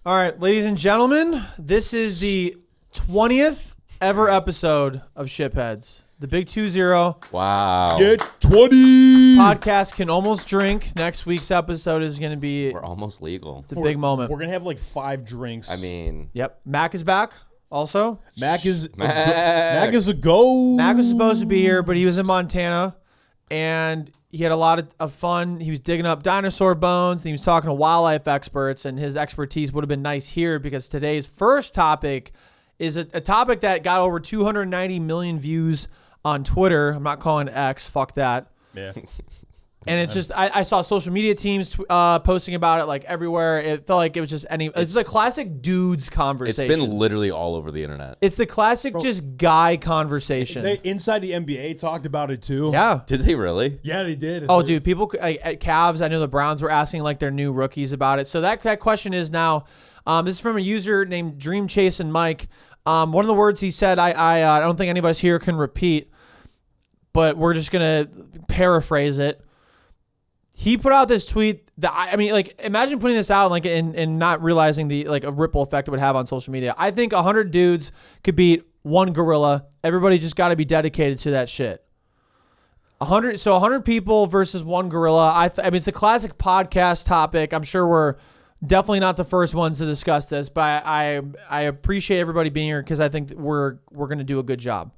All right, ladies and gentlemen, this is the 20th ever episode of Shipheads. The big 2-0. Wow. Get 20. Podcast can almost drink. Next week's episode is going to be We're almost legal. it's a big moment. We're going to have like 5 drinks. I mean, Yep. Mac is back also. Mac is Mac. a go. Mac was supposed to be here, but he was in Montana, and he had a lot of fun. He was digging up dinosaur bones, and he was talking to wildlife experts, and his expertise would have been nice here because today's first topic is a topic that got over 290 million views on Twitter. I'm not calling it X. Fuck that. Yeah. And it just, I saw social media teams posting about it like everywhere. It felt like it was just it's the classic dudes conversation. it's been literally all over the internet. It's the classic just guy conversation. They, inside the NBA talked about it too. Yeah. Did they really? Yeah, they did. Oh, dude, people at Cavs, I know the Browns were asking like their new rookies about it. So that question is now, this is from a user named Dream Chase and Mike. One of the words he said, I don't think any of us here can repeat, but we're just going to paraphrase it. He put out this tweet that I mean, like, imagine putting this out like and not realizing the like a ripple effect it would have on social media. I think 100 dudes could beat one gorilla. Everybody just got to be dedicated to that shit. 100 people versus one gorilla. I mean, it's a classic podcast topic. I'm sure we're definitely not the first ones to discuss this, but I appreciate everybody being here because I think that we're going to do a good job.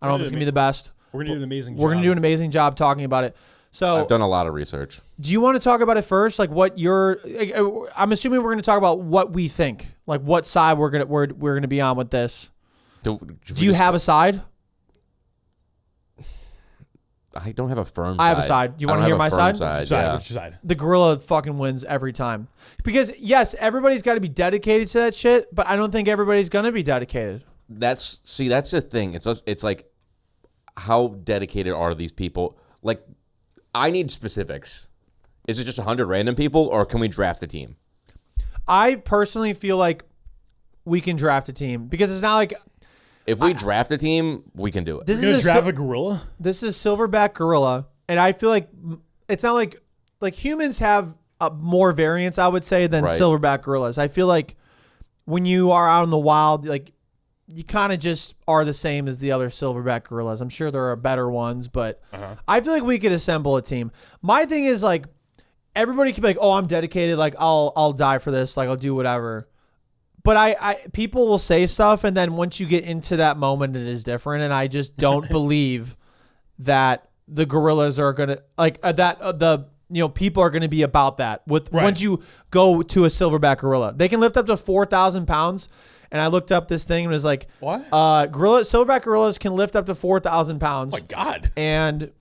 I don't know if it's going to be the best. We're going to do an amazing job. We're going to do an amazing job talking about it. So I've done a lot of research. do you want to talk about it first? Like what I'm assuming we're going to talk about what we think, like what side we're going to be on with this. Do you have a side? I don't have a firm I have a side. Do you want to hear my side? Side, Yeah. which side? The gorilla fucking wins every time. Because yes, everybody's got to be dedicated to that shit, but I don't think everybody's going to be dedicated. That's the thing. It's like, how dedicated are these people? Like, I need specifics. Is it just 100 random people, or can we draft a team? I personally feel like we can draft a team because it's not like If we draft a team, we can do it. this You're going is to a draft a gorilla? This is silverback gorilla, and I feel like it's not like humans have more variance, I would say, than Right. silverback gorillas. I feel like when you are out in the wild, like you kind of just are the same as the other silverback gorillas. I'm sure there are better ones, but I feel like we could assemble a team. My thing is like everybody can be like, "Oh, I'm dedicated. Like I'll die for this. Like I'll do whatever." But I people will say stuff, and then once you get into that moment, it is different. And I just don't believe that the gorillas are gonna people are gonna be about that. Once you go to a silverback gorilla, they can lift up to 4,000 pounds. And I looked up this thing and it was like, What? silverback gorillas can lift up to 4,000 pounds. Oh, my God. And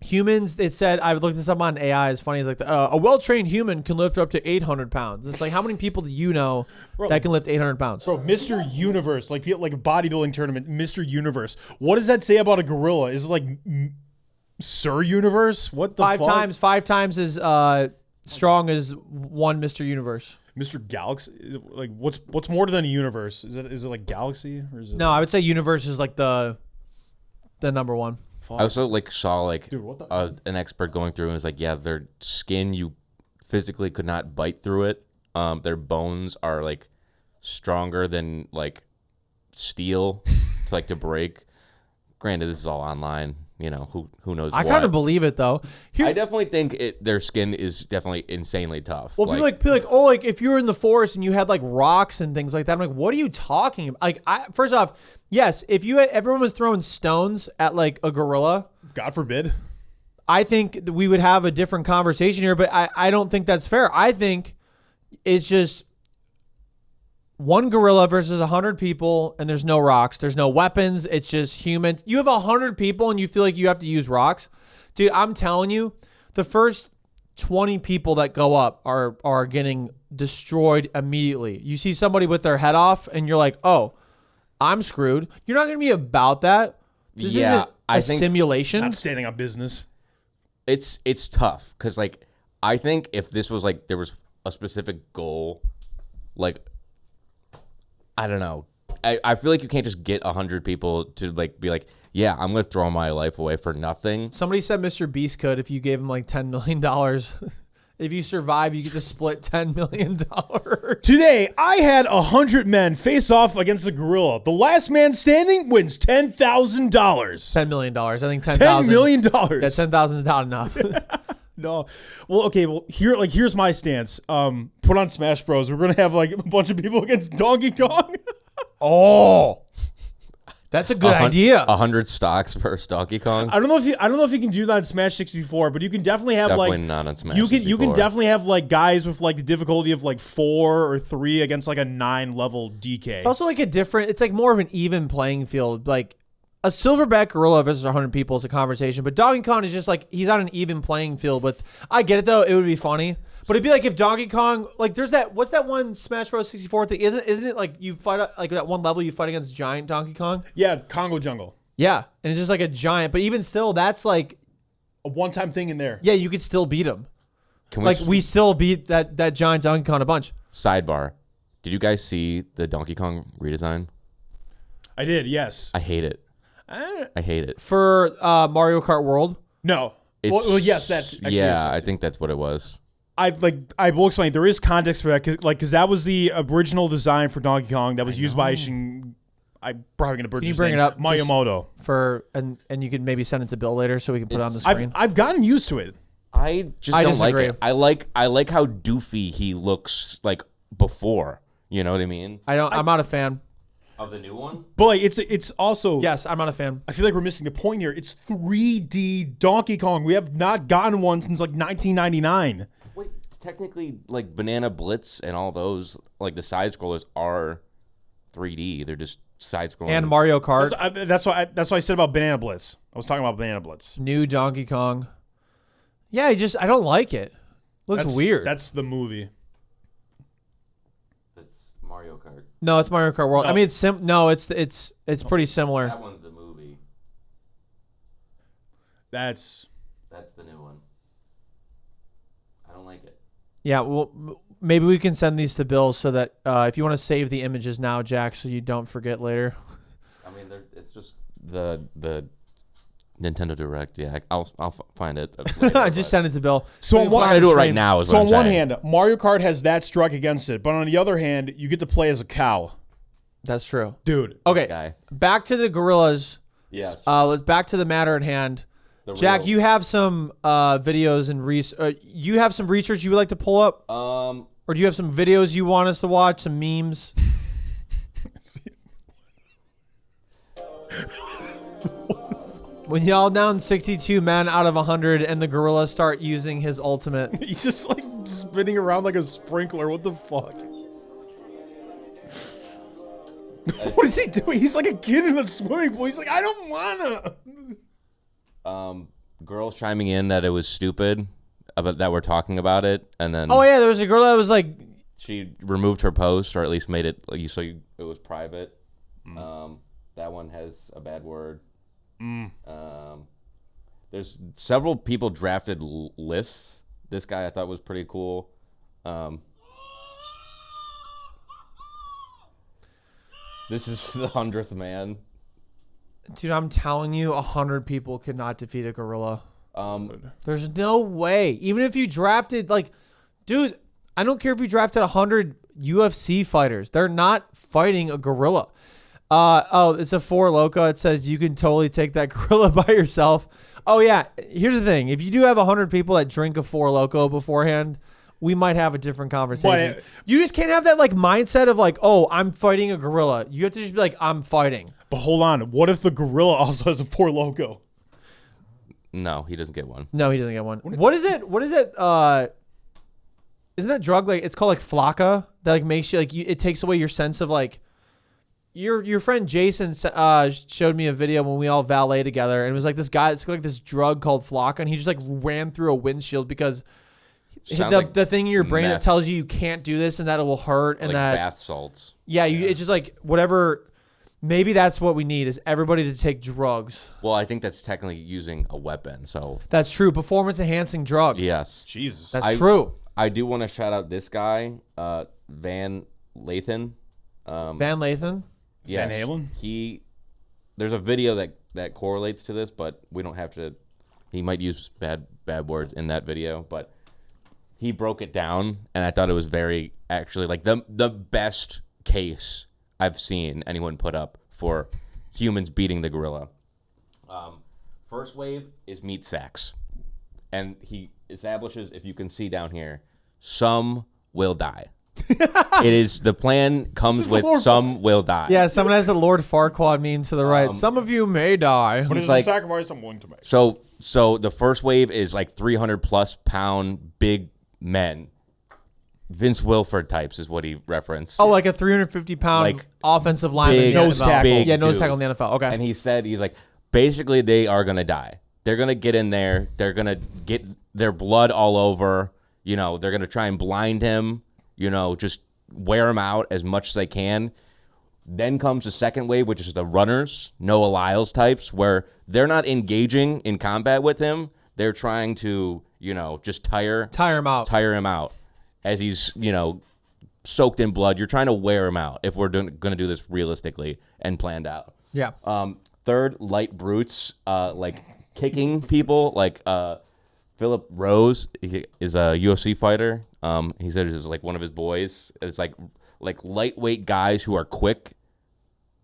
humans, it said, I looked this up on AI. It's funny. It's like a well-trained human can lift up to 800 pounds. It's like, how many people do you know that can lift 800 pounds? Bro, Mr. Universe, like a bodybuilding tournament, Mr. Universe. What does that say about a gorilla? Is it like Sir Universe? What the fuck? Five times as strong as one Mr. Universe. Mr. Galaxy? Like, what's more than a universe? Is it like Galaxy? Or is it No, I would say universe is like the number one. I also saw Dude, what an expert going through and was like, yeah, their skin, you physically could not bite through it. Their bones are like stronger than like steel to break. Granted, this is all online. You know, who knows I what. kind of believe it though. I definitely think their skin is definitely insanely tough. Well, people like, oh, like if you were in the forest and you had like rocks and things like that, I'm like, what are you talking about? Like, first off, yes, if everyone was throwing stones at like a gorilla, God forbid. I think that we would have a different conversation here, but I don't think that's fair. I think it's just one gorilla versus 100 people, and there's no rocks. There's no weapons. It's just human. You have 100 people, and you feel like you have to use rocks. Dude, I'm telling you, the first 20 people that go up are getting destroyed immediately. You see somebody with their head off, and you're like, oh, I'm screwed. You're not going to be about that. This isn't a simulation. Not standing on business. It's tough because I think if this was there was a specific goal, I don't know. I feel like you can't just get 100 people to be like, yeah, I'm gonna throw my life away for nothing. Somebody said Mr. Beast could if you gave him $10 million. If you survive, you get to split $10 million. Today, I had 100 men face off against a gorilla. The last man standing wins $10,000. $10 million. I think 10,000. $10 million. Yeah, 10,000 is not enough. No. Well, okay. Well, here's my stance. Put on Smash Bros. We're gonna have like a bunch of people against Donkey Kong. Oh, that's a good idea. 100 stocks versus Donkey Kong. I don't know if you can do that on Smash 64, but you can definitely have Definitely like not on Smash you can 64. definitely have like guys with like the difficulty of like 4 or 3 against like a 9 level DK. It's also like it's like more of an even playing field. Like a silverback gorilla versus 100 people is a conversation, but Donkey Kong is just like he's on an even playing field with. I get it though; it would be funny, but it'd be like if Donkey Kong, like there's that. What's that one Smash Bros. 64 thing? Isn't it like you fight like that one level you fight against giant Donkey Kong? Yeah, Congo Jungle. Yeah, and it's just like a giant, but even still, that's like A one-time thing in there. yeah, you could still beat him. Can Like we still beat that giant Donkey Kong a bunch. Sidebar. Did you guys see the Donkey Kong redesign? I did. Yes. I hate it. I hate it. For Mario Kart World. No. Well, yes, that's actually yeah. I think that's what it was. I will explain. There is context for that, because that was the original design for Donkey Kong that was used by I'm probably gonna butcher Can you his bring name, it up? Miyamoto. And you can maybe send it to Bill later so we can put it on the screen. I've gotten used to it. I just I don't disagree. like it. I like how doofy he looks like before. You know what I mean? I'm not a fan. Of the new one? But like, it's also Yes, I'm not a fan. I feel like we're missing the point here. It's 3D Donkey Kong. We have not gotten one since like 1999. Wait, technically, like Banana Blitz and all those, like the side scrollers are 3D. They're just side scrolling. And Mario Kart, That's why I said about Banana Blitz. I was talking about Banana Blitz. new Donkey Kong. Yeah, I don't like it. Looks weird. That's the movie. That's Mario Kart. No, it's Mario Kart World. No. I mean, it's pretty similar. That one's the movie. That's That's the new one. I don't like it. Yeah, well, maybe we can send these to Bill so that if you want to save the images now, Jack, so you don't forget later. I mean, it's just the Nintendo Direct. Yeah, I'll find it. Later, Just send it to Bill. so on I'm one, gonna do it right now. Is so what on I'm one saying. hand, Mario Kart has that struck against it, but on the other hand, you get to play as a cow, That's true. dude. Okay, guy. back to the gorillas. Yes. Let's back to the matter at hand. Jack, you have some videos and you have some research you would like to pull up, or do you have some videos you want us to watch, some memes? When y'all down 62 men out of 100 and the gorilla start using his ultimate. He's just like spinning around like a sprinkler. What the fuck? What is he doing? He's like a kid in a swimming pool. He's like, I don't wanna. Girls chiming in that it was stupid, about that we're talking about it, and then Oh yeah, there was a girl that was like, she removed her post, or at least made it like it was private. That one has a bad word. There's several people drafted lists. This guy I thought was pretty cool. This is the 100th man. dude, I'm telling you, 100 people could not defeat a gorilla. There's no way. Even if you drafted, like, dude, I don't care if you drafted 100 UFC fighters. They're not fighting a gorilla. It's a 4 Loco. It says you can totally take that gorilla by yourself. Oh, yeah. Here's the thing. If you do have 100 people that drink a 4 Loco beforehand, we might have a different conversation. But you just can't have that, like, mindset of, like, oh, I'm fighting a gorilla. You have to just be like, I'm fighting. But hold on. What if the gorilla also has a poor logo? No, he doesn't get one. No, he doesn't get one. What is it? Isn't that drug like it's called like Flocka that like makes you like it takes away your sense of like your friend Jason showed me a video when we all valet together and it was like this guy. It's like this drug called Flocka and he just like ran through a windshield because the thing in your brain that meth. tells you can't do this and that it will hurt and Like that bath salts. yeah, it's just like whatever. Maybe that's what we need is everybody to take drugs. Well, I think that's technically using a weapon. So That's true. Performance enhancing drug. yes, Jesus. That's true. I do want to shout out this guy, Van Lathan. Van Lathan. Yes, Van Halen? There's a video that correlates to this, but we don't have to. He might use bad words in that video, but he broke it down, and I thought it was very actually like the best case I've seen anyone put up for humans beating the gorilla. First wave is meat sacks, and he establishes, if you can see down here, some will die. It is the plan comes with some will die. Yeah, someone has the Lord Farquaad meme to the right. Some of you may die. But it's like- a sacrifice I'm willing to make. So the first wave is like 300+ pound big men. Vince Wilford types is what he referenced. Oh, like a 350-pound Like, offensive lineman. big in the nose NFL. tackle. Yeah, nose dudes. tackle in the NFL. Okay. And he said, he's like, basically they are going to die. They're going to get in there. They're going to get their blood all over. You know, they're going to try and blind him, you know, just wear him out as much as they can. Then comes the second wave, which is the runners, Noah Lyles types, where they're not engaging in combat with him. They're trying to, you know, just tire him out. As he's, you know, soaked in blood. You're trying to wear him out if we're going to do this realistically and planned out. Yeah. Third, light brutes, like kicking people. Like Philip Rose is a UFC fighter. He said it was like one of his boys. It's like lightweight guys who are quick,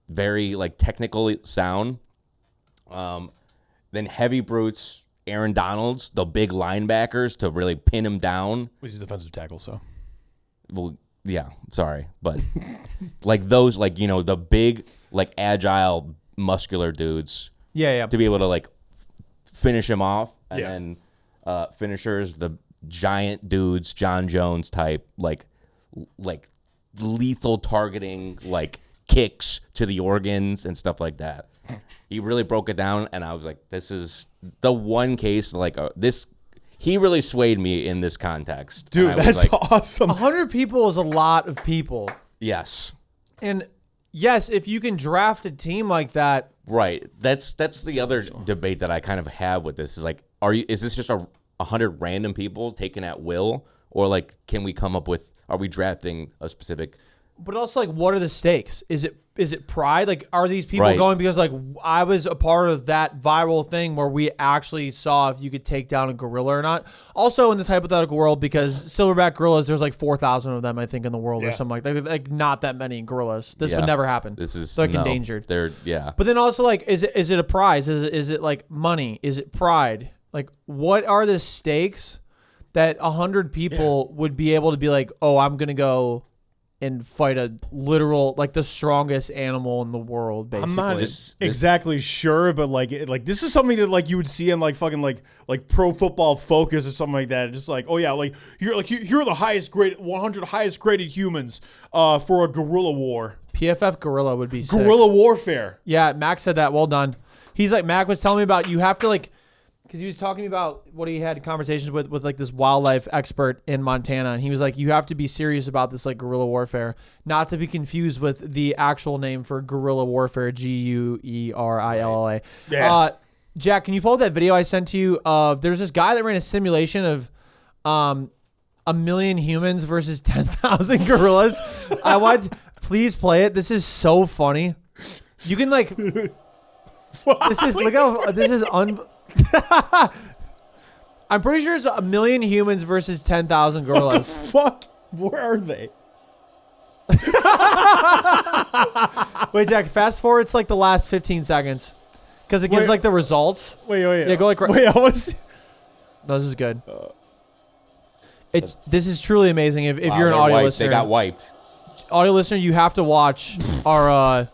very like technically sound. Then heavy brutes, Aaron Donalds, the big linebackers to really pin him down. He's a defensive tackle, so. Well, yeah, sorry, but like those, like, you know, the big, like agile, muscular dudes Yeah. to be able to like finish him off, and Yeah. then finishers, the giant dudes, John Jones type, like lethal targeting, like kicks to the organs and stuff like that. He really broke it down, and I was like, this is the one case, like this. He really swayed me in this context. Dude, And I was that's like, awesome. 100 people is a lot of people. yes. And yes, if you can draft a team like that, Right. That's the other debate that I kind of have with this is like, is this just 100 random people taken at will, or like, can we come up with, are we drafting a specific? but also like, what are the stakes? Is it pride? Like, are these people Right. going because like I was a part of that viral thing where we actually saw if you could take down a gorilla or not? Also in this hypothetical world, because silverback gorillas, there's like 4,000 of them, I think, in the world or something like that. Like not that many gorillas. This Yeah. would never happen. This is They're like no, endangered. They're yeah. But then also like, is it a prize? Is it like money? Is it pride? Like, what are the stakes that 100 people would be able to be like, oh, I'm gonna go and fight a literal, like the strongest animal in the world, basically. I'm not This- exactly sure, but like this is something that like you would see in like fucking like Pro Football Focus or something like that. Just like, oh yeah, like here are the highest grade 100 highest graded humans for a guerrilla war. PFF gorilla would be sick. Guerrilla warfare. Yeah, Mac said that. Well done. He's like, Mac was telling me about, you have to like, because he was talking about what he had conversations with like this wildlife expert in Montana, and he was like, you have to be serious about this like guerrilla warfare, not to be confused with the actual name for guerrilla warfare, GUERILLA. Yeah. Jack, can you pull up that video I sent to you of there's this guy that ran a simulation of 1 million humans versus 10,000 gorillas. I want, please play it. This is so funny. You can like, this is, look how, this is I'm pretty sure it's 1 million humans versus 10,000 What the gorillas. fuck? Where are they? Wait, Jack, fast forward. It's like the last 15 seconds. Because it gives Wait. like the results. Wait. Yeah, go like right. Wait, I want to see. No, this is good. This is truly amazing. If Wow, you're an they're audio wiped. listener, They got wiped. audio listener, you have to watch our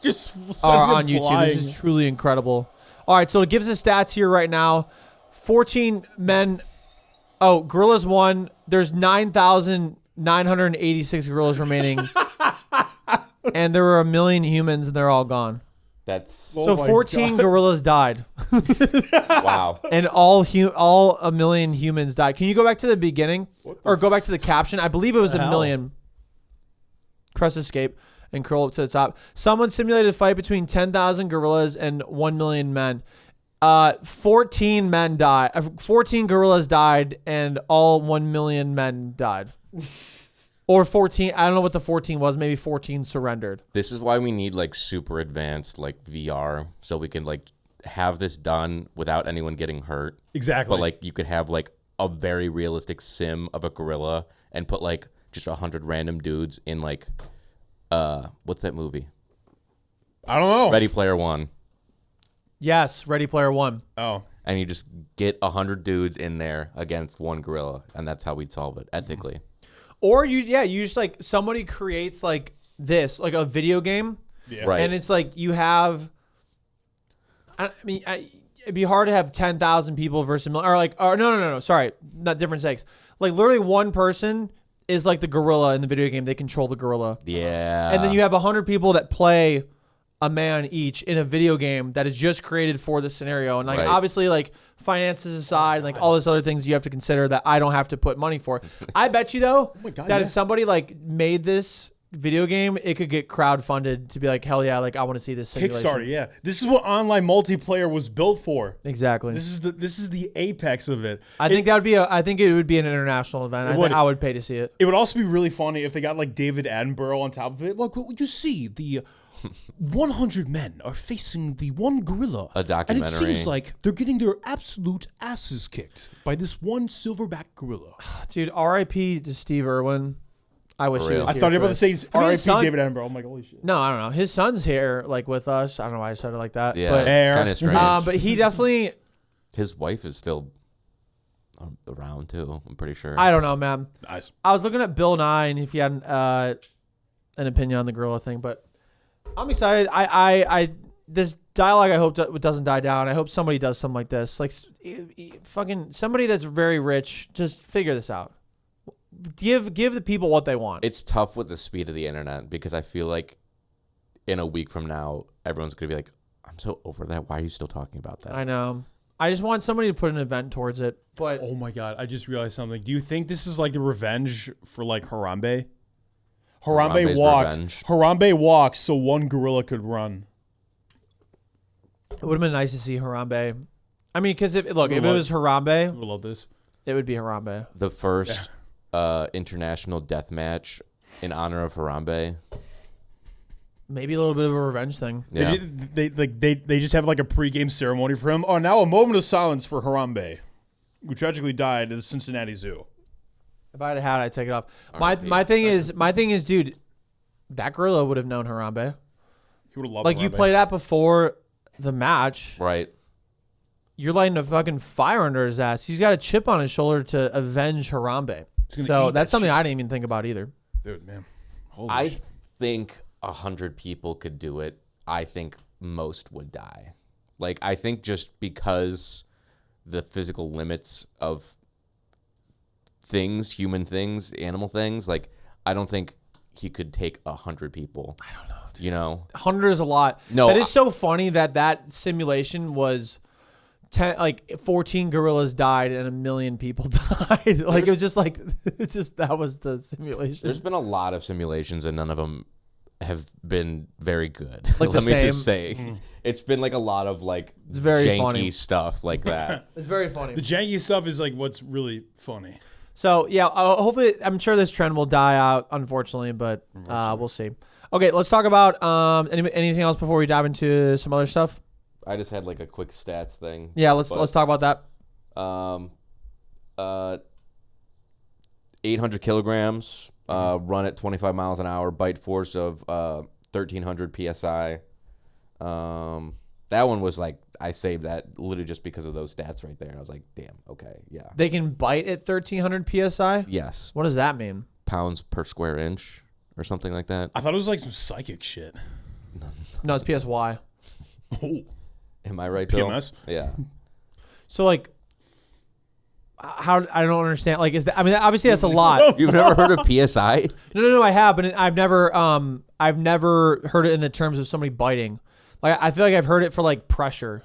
Just on YouTube. This is truly incredible. All right, so it gives us stats here right now. 14 men. Oh, gorillas won. There's 9,986 gorillas remaining. And there were 1 million humans, and they're all gone. That's Oh So my 14 God. gorillas died, wow. and all 1 million humans died. Can you go back to the beginning, or go back to the caption? I believe it was the 1 hell? million. Press escape and curl up to the top. Someone simulated a fight between 10,000 gorillas and 1 million men. 14 men died. 14 gorillas died, and all 1 million men died. Or 14. I don't know what the 14 was. Maybe 14 surrendered. This is why we need like super advanced like VR, so we can like have this done without anyone getting hurt. Exactly. But like you could have like a very realistic sim of a gorilla and put like just 100 random dudes in like what's that movie? I don't know. Ready Player One. Yes, Ready Player One. Oh. And you just get 100 dudes in there against one gorilla, and that's how we'd solve it ethically. Or you just like somebody creates like this, like a video game, Yeah. Right. and it's like you have. I mean, it'd be hard to have 10,000 people versus a million, or no, sorry, not different stakes. Like literally one person is like the gorilla in the video game. They control the gorilla, Yeah. and then you have 100 people that play a man each in a video game that is just created for the scenario. And like Right. obviously like finances aside, and like all those other things you have to consider that I don't have to put money for. I bet you though my God, that yeah. if somebody like made this video game, it could get crowdfunded to be like, hell yeah, like I want to see this simulation. Kickstarter, yeah. This is what online multiplayer was built for. Exactly. This is the apex of it. I think that would be I think it would be an international event. I think would. I would pay to see it. It would also be really funny if they got like David Attenborough on top of it. Look, what you see, the 100 men are facing the one gorilla. A And it documentary. seems like they're getting their absolute asses kicked by this one silverback gorilla. Dude, R.I.P. to Steve Irwin. I wish he real. was I here thought you were for about to this. say I mean, R.I.P. his son- David Attenborough. I'm like, holy shit. No, I don't know. His son's here, like with us. I don't know why I said it like that. Yeah. But, Air. Kind of strange. but he definitely. His wife is still around too. I'm pretty sure. I don't know, man. Nice. I was looking at Bill Nye and if he had an opinion on the gorilla thing, but I'm excited. I this dialogue I hope doesn't die down. I hope somebody does something like this. Like fucking somebody that's very rich, just figure this out. Give the people what they want. It's tough with the speed of the internet because I feel like in a week from now, everyone's gonna be like, "I'm so over that. Why are you still talking about that?" I know. I just want somebody to put an event towards it. But Oh my god, I just realized something. Do you think this is like the revenge for like Harambe? Harambe's revenge. Harambe walked so one gorilla could run. it would have been nice to see Harambe. I mean, because if it Would was I Harambe, love this. it would be Harambe. The first international death match in honor of Harambe. Maybe a little bit of a revenge thing. Yeah. They just have like a pregame ceremony for him. Oh, now a moment of silence for Harambe, who tragically died at the Cincinnati Zoo. If I had a hat, I'd take it off. R.I.P. My thing is, dude, that gorilla would have known Harambe. He would have loved Like you Harambe. play that before the match, Right. you're lighting a fucking fire under his ass. He's got a chip on his shoulder to avenge Harambe. gonna So eat that's that something shit. I didn't even think about either. Dude, man. Holy I shit. think 100 people could do it. I think most would die. Like, I think just because the physical limits of things, human things, animal things, like, I don't think he could take 100 people. I don't know. You know? 100 is a lot. No, that is so funny that simulation was 14 gorillas died and 1 million people died. Like it was just like that was the simulation. There's been a lot of simulations, and none of them have been very good. Like Let the me just same- say, it's been like a lot of like It's very janky funny. stuff like that. It's very funny. The janky stuff is like what's really funny. So yeah, hopefully, I'm sure this trend will die out, unfortunately, but we'll see. Okay, let's talk about anything else before we dive into some other stuff. I just had like a quick stats thing. Yeah, let's But- talk about that. 800 kilograms, run at 25 miles an hour, bite force of 1,300 psi. That one was like, I saved that literally just because of those stats right there. And I was like, damn, okay, yeah. They can bite at 1,300 psi. Yes, What does that mean? pounds per square inch or something like that. I thought it was like some psychic shit. No, it's PSY. Oh, Am I right, Bill? PMS? Yeah. So like, how I don't understand. Like, is that? I mean, obviously that's a lot. You've never heard of PSI? No, I have, but I've never heard it in the terms of somebody biting. Like, I feel like I've heard it for like pressure.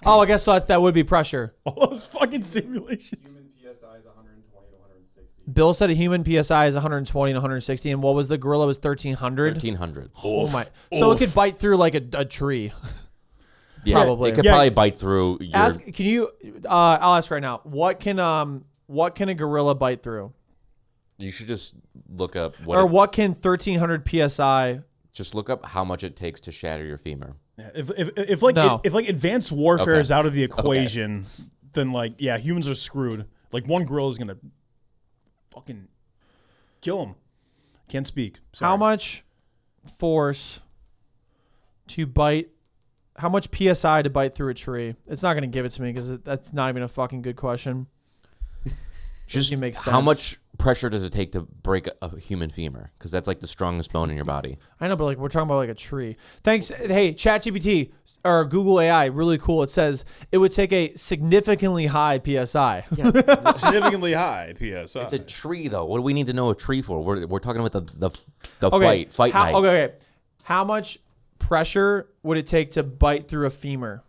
Oh, I guess that would be pressure. all those fucking simulations. Human PSI is 120 to 160. Bill said a human PSI is 120 and 160, and what was the gorilla was 1,300. 1,300. Oh my! So it could bite through like a tree. Yeah, Probably. It could Yeah. probably bite through your... Can you? I'll ask right now. What can a gorilla bite through? You should just look up What can 1,300 PSI? just look up how much it takes to shatter your femur. Yeah, if like No. if like advanced warfare Okay. is out of the equation, then like yeah, humans are screwed. Like one gorilla is gonna fucking kill him. Can't speak. Sorry. How much force to bite? How much psi to bite through a tree? It's not gonna give it to me because that's not even a fucking good question. Just makes how sense. much pressure does it take to break a human femur? Because that's like the strongest bone in your body. I know, but like we're talking about like a tree. Thanks. Hey, ChatGPT or Google AI, really cool. It says it would take a significantly high psi. Significantly high PSI. It's a tree, though. What do we need to know a tree for? We're talking about the Okay. fight night. Okay. How much pressure would it take to bite through a femur?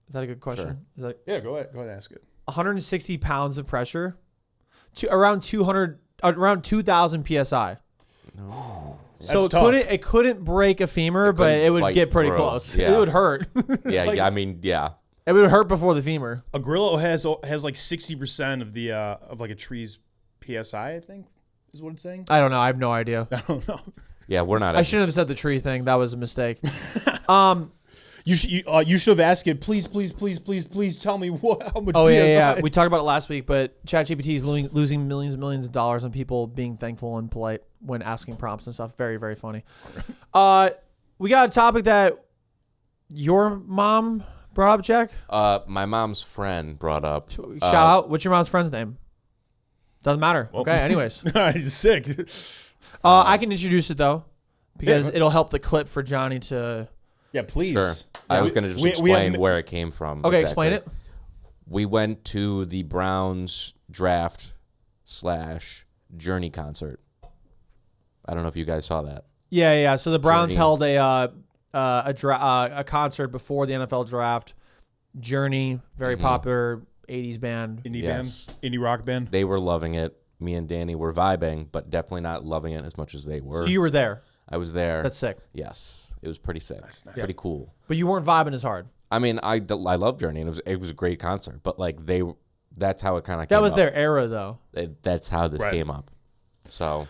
Is that a good question? Sure. Is that Yeah, go ahead ask it. 160 pounds of pressure to around 2,000 psi. No. So That's tough. it couldn't break a femur, but couldn't it would bite get pretty through. close. Yeah. It would hurt. Yeah, like- yeah. I mean, yeah. It would hurt before the femur. A gorilla has like 60% of the of like a tree's PSI, I think, is what it's saying. I don't know. I have no idea. I don't know. Yeah, we're not. I shouldn't have said the tree thing. That was a mistake. You should have asked it. Please tell me how much. Oh, PSI. yeah. We talked about it last week, but ChatGPT is losing millions and millions of dollars on people being thankful and polite when asking prompts and stuff. Very, very funny. We got a topic that your mom brought up, Jack. My mom's friend brought up. Shout out. What's your mom's friend's name? Doesn't matter. Okay, anyways. He's sick. I can introduce it, though, because Yeah. it'll help the clip for Johnny to... Yeah, please. Sure. I was gonna just we explain have- where it came from. Okay, exactly. explain it. We went to the Browns draft / Journey concert. I don't know if you guys saw that. Yeah. So the Browns Journey. held a concert before the NFL draft. Journey, very popular 80s band. Indie Yes. band, indie rock band. They were loving it. Me and Danny were vibing, but definitely not loving it as much as they were. So you were there. I was there. That's sick. Yes, it was pretty sick. Nice. Pretty cool. But you weren't vibing as hard. I mean, I love Journey, and it was a great concert. But like that's how it kind of That came was up. their era, though. That's how this Right. came up. So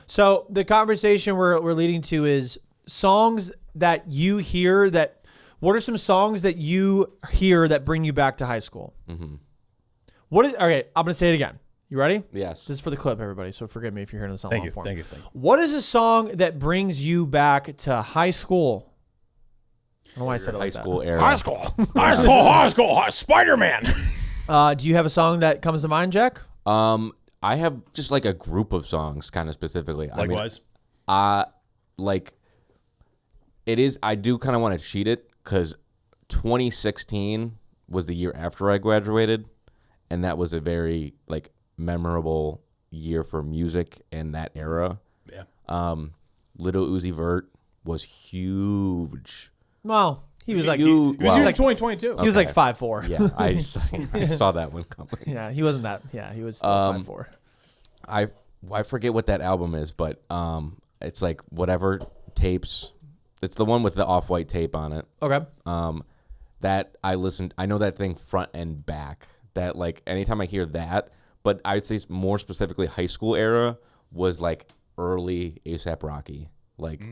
the conversation we're leading to is songs that you hear that. What are some songs that you hear that bring you back to high school? Mm-hmm. Okay, I'm gonna say it again. You ready? Yes. This is for the clip, everybody. So forgive me if you're hearing this on long form. Thank you. What is a song that brings you back to high school? I don't know why I said it high like school that. era. High school, Spider-Man. Do you have a song that comes to mind, Jack? I have just like a group of songs, kind of specifically. Likewise. Like it is. I do kind of want to cheat it because 2016 was the year after I graduated, and that was a very like memorable year for music in that era. Yeah. Little Uzi Vert was huge. Well, he was like You- It was well, like 2022. he was like okay. 5'4". Yeah, I saw that one coming. Yeah, he wasn't that. Yeah, he was still 5'4". I forget what that album is, but it's like whatever tapes. It's the one with the off-white tape on it. Okay. That I listened. I know that thing front and back. That like anytime I hear that, but I'd say more specifically high school era was like early ASAP Rocky, like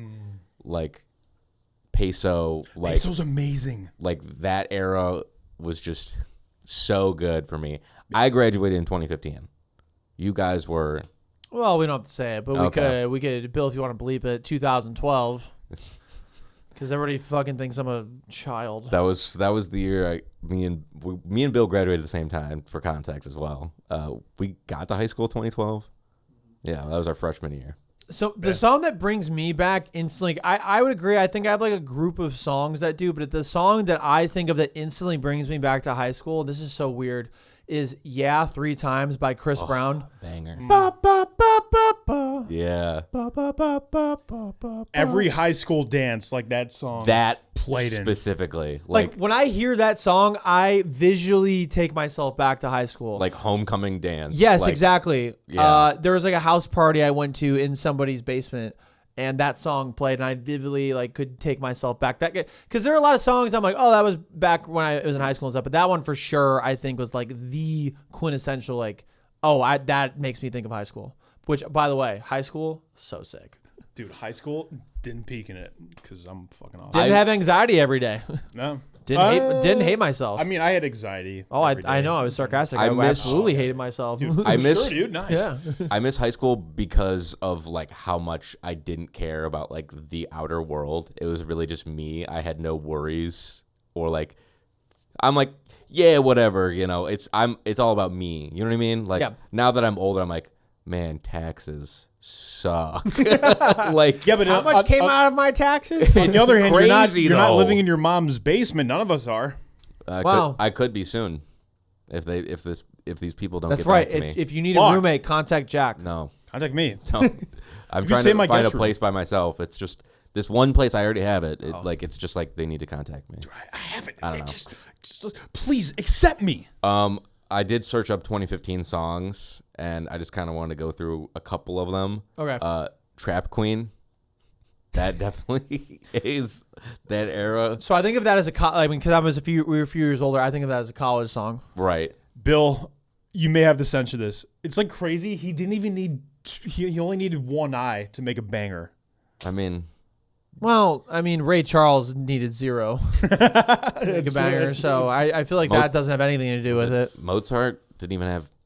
Peso, like Peso's amazing. like that era was just so good for me. I graduated in 2015. You guys were Well, we don't have to say it, but Okay. we could, Bill, if you want to bleep it, 2012. Because everybody fucking thinks I'm a child. that was the year me and Bill graduated at the same time. For context as well, we got to high school 2012. Yeah, that was our freshman year. So the song that brings me back instantly, I would agree. I think I have like a group of songs that do, but the song that I think of that instantly brings me back to high school, this is so weird, is Yeah 3 Times by Chris Brown. Banger. Ba, ba, ba, ba, ba. Yeah, Ba, ba, ba, ba, ba, ba, Every high school dance, like that song. that Played in. specifically, like when I hear that song, I visually take myself back to high school. like homecoming dance. Yes, like, exactly. Yeah. There was like a house party I went to in somebody's basement, and that song played, and I vividly like could take myself back. That because there are a lot of songs I'm like, oh, that was back when I was in high school and stuff. But that one for sure, I think was like the quintessential like, that makes me think of high school. Which, by the way, high school so sick. Dude, high school didn't peak in it because I'm fucking awesome. Didn't have anxiety every day. No. Didn't hate myself. I mean, I had anxiety. oh, every I day. know. I was sarcastic. I I, miss- absolutely hated myself. I miss Sure, dude. Nice. yeah. I miss high school because of like how much I didn't care about like the outer world. It was really just me. I had no worries or like I'm like, yeah, whatever, it's all about me. You know what I mean? Like Yeah. now that I'm older, I'm like, man, taxes suck. Like Yeah, but How much came out of my taxes? On the other hand, you're not crazy, though. living in your mom's basement. None of us are. Wow. I could be soon if these people don't That's get right. back to me. If you need a Fuck. roommate, contact Jack. No. Contact me. No. I'm you trying stay to in my find a guest room. place by myself. It's just this one place I already have it. It's just like they need to contact me. I haven't. I don't know. Just please accept me. I did search up 2015 songs, and I just kind of wanted to go through a couple of them. Okay. Trap Queen. That definitely is that era. So I think of that as because we were a few years older. I think of that as a college song. Right. Bill, you may have the sense of this. It's like crazy. He didn't even need. He only needed one eye to make a banger. I mean, Well, I mean, Ray Charles needed 0 to make a banger, so I feel like that doesn't have anything to do with it. Mozart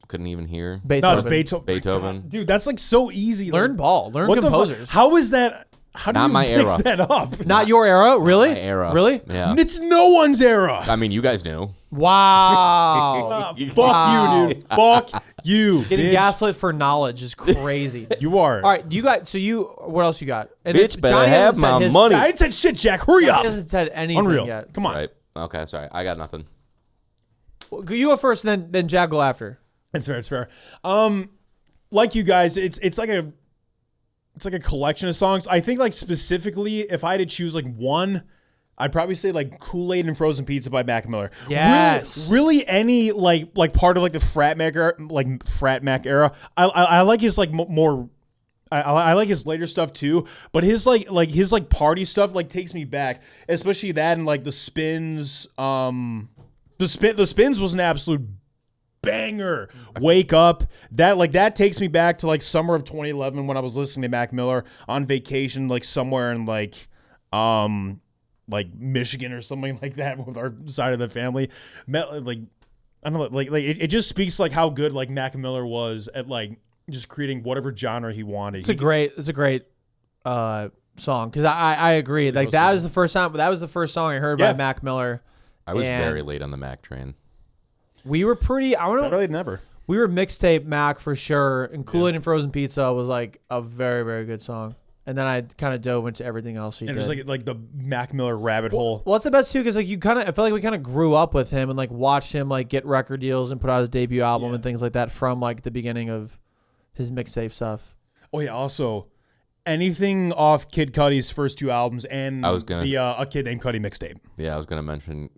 couldn't even hear. No, Beethoven. it's Beethoven. Beethoven. God, dude, that's like so easy. Learn ball. Learn What the composers. How is that? How do Not you my mix era. that up? Not your era, really? My era. Really? Yeah. It's no one's era. I mean, you guys knew. Wow. Fuck you, dude. Fuck you. Getting bitch. gaslit for knowledge is crazy. You are. All right, what else you got? And Bitch then better Johnny have hasn't said my his- money. I ain't said shit, Jack. Hurry up. He hasn't said anything Unreal. yet. Come on. Right. Okay. Sorry. I got nothing. Well, you go first, then Jack go after. It's fair. It's fair. Like you guys, it's like a collection of songs. I think like specifically, if I had to choose like one, I'd probably say like Kool-Aid and Frozen Pizza by Mac Miller. Yes. Really any like part of like the Frat Mac era. I like his like more. I like his later stuff too, but his like party stuff like takes me back, especially that and like the Spins. The Spins was an absolute banger. Wake Up. That takes me back to like summer of 2011 when I was listening to Mac Miller on vacation, like somewhere in like Michigan or something like that with our side of the family. Like I don't know, like it just speaks like how good like Mac Miller was at like just creating whatever genre he wanted. It's a great song because I agree. Like that was the first song I heard by Mac Miller. I was And very late on the Mac train. We were pretty. I don't know. Better late than never. We were mixtape Mac for sure, and Kool-Aid and Frozen Pizza was like a very, very good song. And then I kind of dove into everything else he And did. it was like the Mac Miller rabbit hole. Well, it's the best too because like I feel like we kind of grew up with him and like watched him like get record deals and put out his debut album and things like that from like the beginning of his mixtape stuff. Oh yeah, also anything off Kid Cudi's first 2 albums and I was gonna- the A Kid Named Cudi mixtape. Yeah, I was gonna mention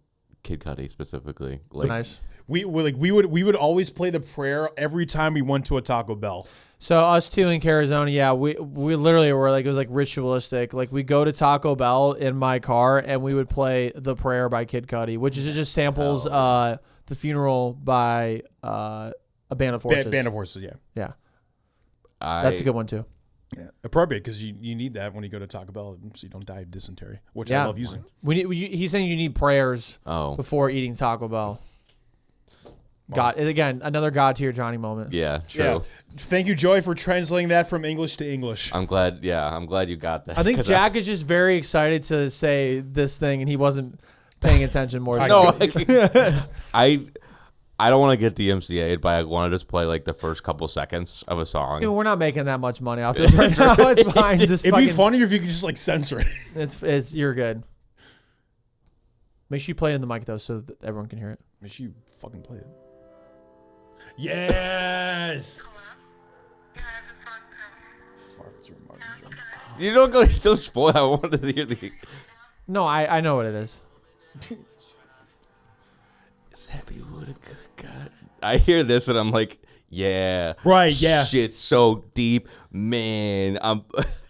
Kid Cudi specifically. Like, Nice. We would always play the prayer every time we went to a Taco Bell. So us two in Arizona, yeah, we literally were like, it was like ritualistic. Like we go to Taco Bell in my car and we would play The Prayer by Kid Cudi, which is just samples The Funeral by A Band of Horses. Band of Horses, yeah. Yeah. That's a good one too. Yeah, appropriate because you need that when you go to Taco Bell so you don't die of dysentery, which I love using. He's saying you need prayers Oh. before eating Taco Bell. God, again, another God tier Johnny moment. Yeah, true. Yeah. Thank you, Joy, for translating that from English to English. I'm glad you got that. I think 'Cause Jack is just very excited to say this thing, and he wasn't paying attention more. No, I don't want to get DMCA'd, but I want to just play like the first couple seconds of a song. Dude, we're not making that much money off this right now. It's fine. Just It'd be fucking- funnier if you could just like censor it. It's you're good. Make sure you play it in the mic though, so that everyone can hear it. Make sure you fucking play it. Yes. You don't spoil. I wanted to hear the. No, I know what it is. Happy with a good God. I hear this and I'm like, yeah, Right, yeah. Shit's so deep, man. I'm.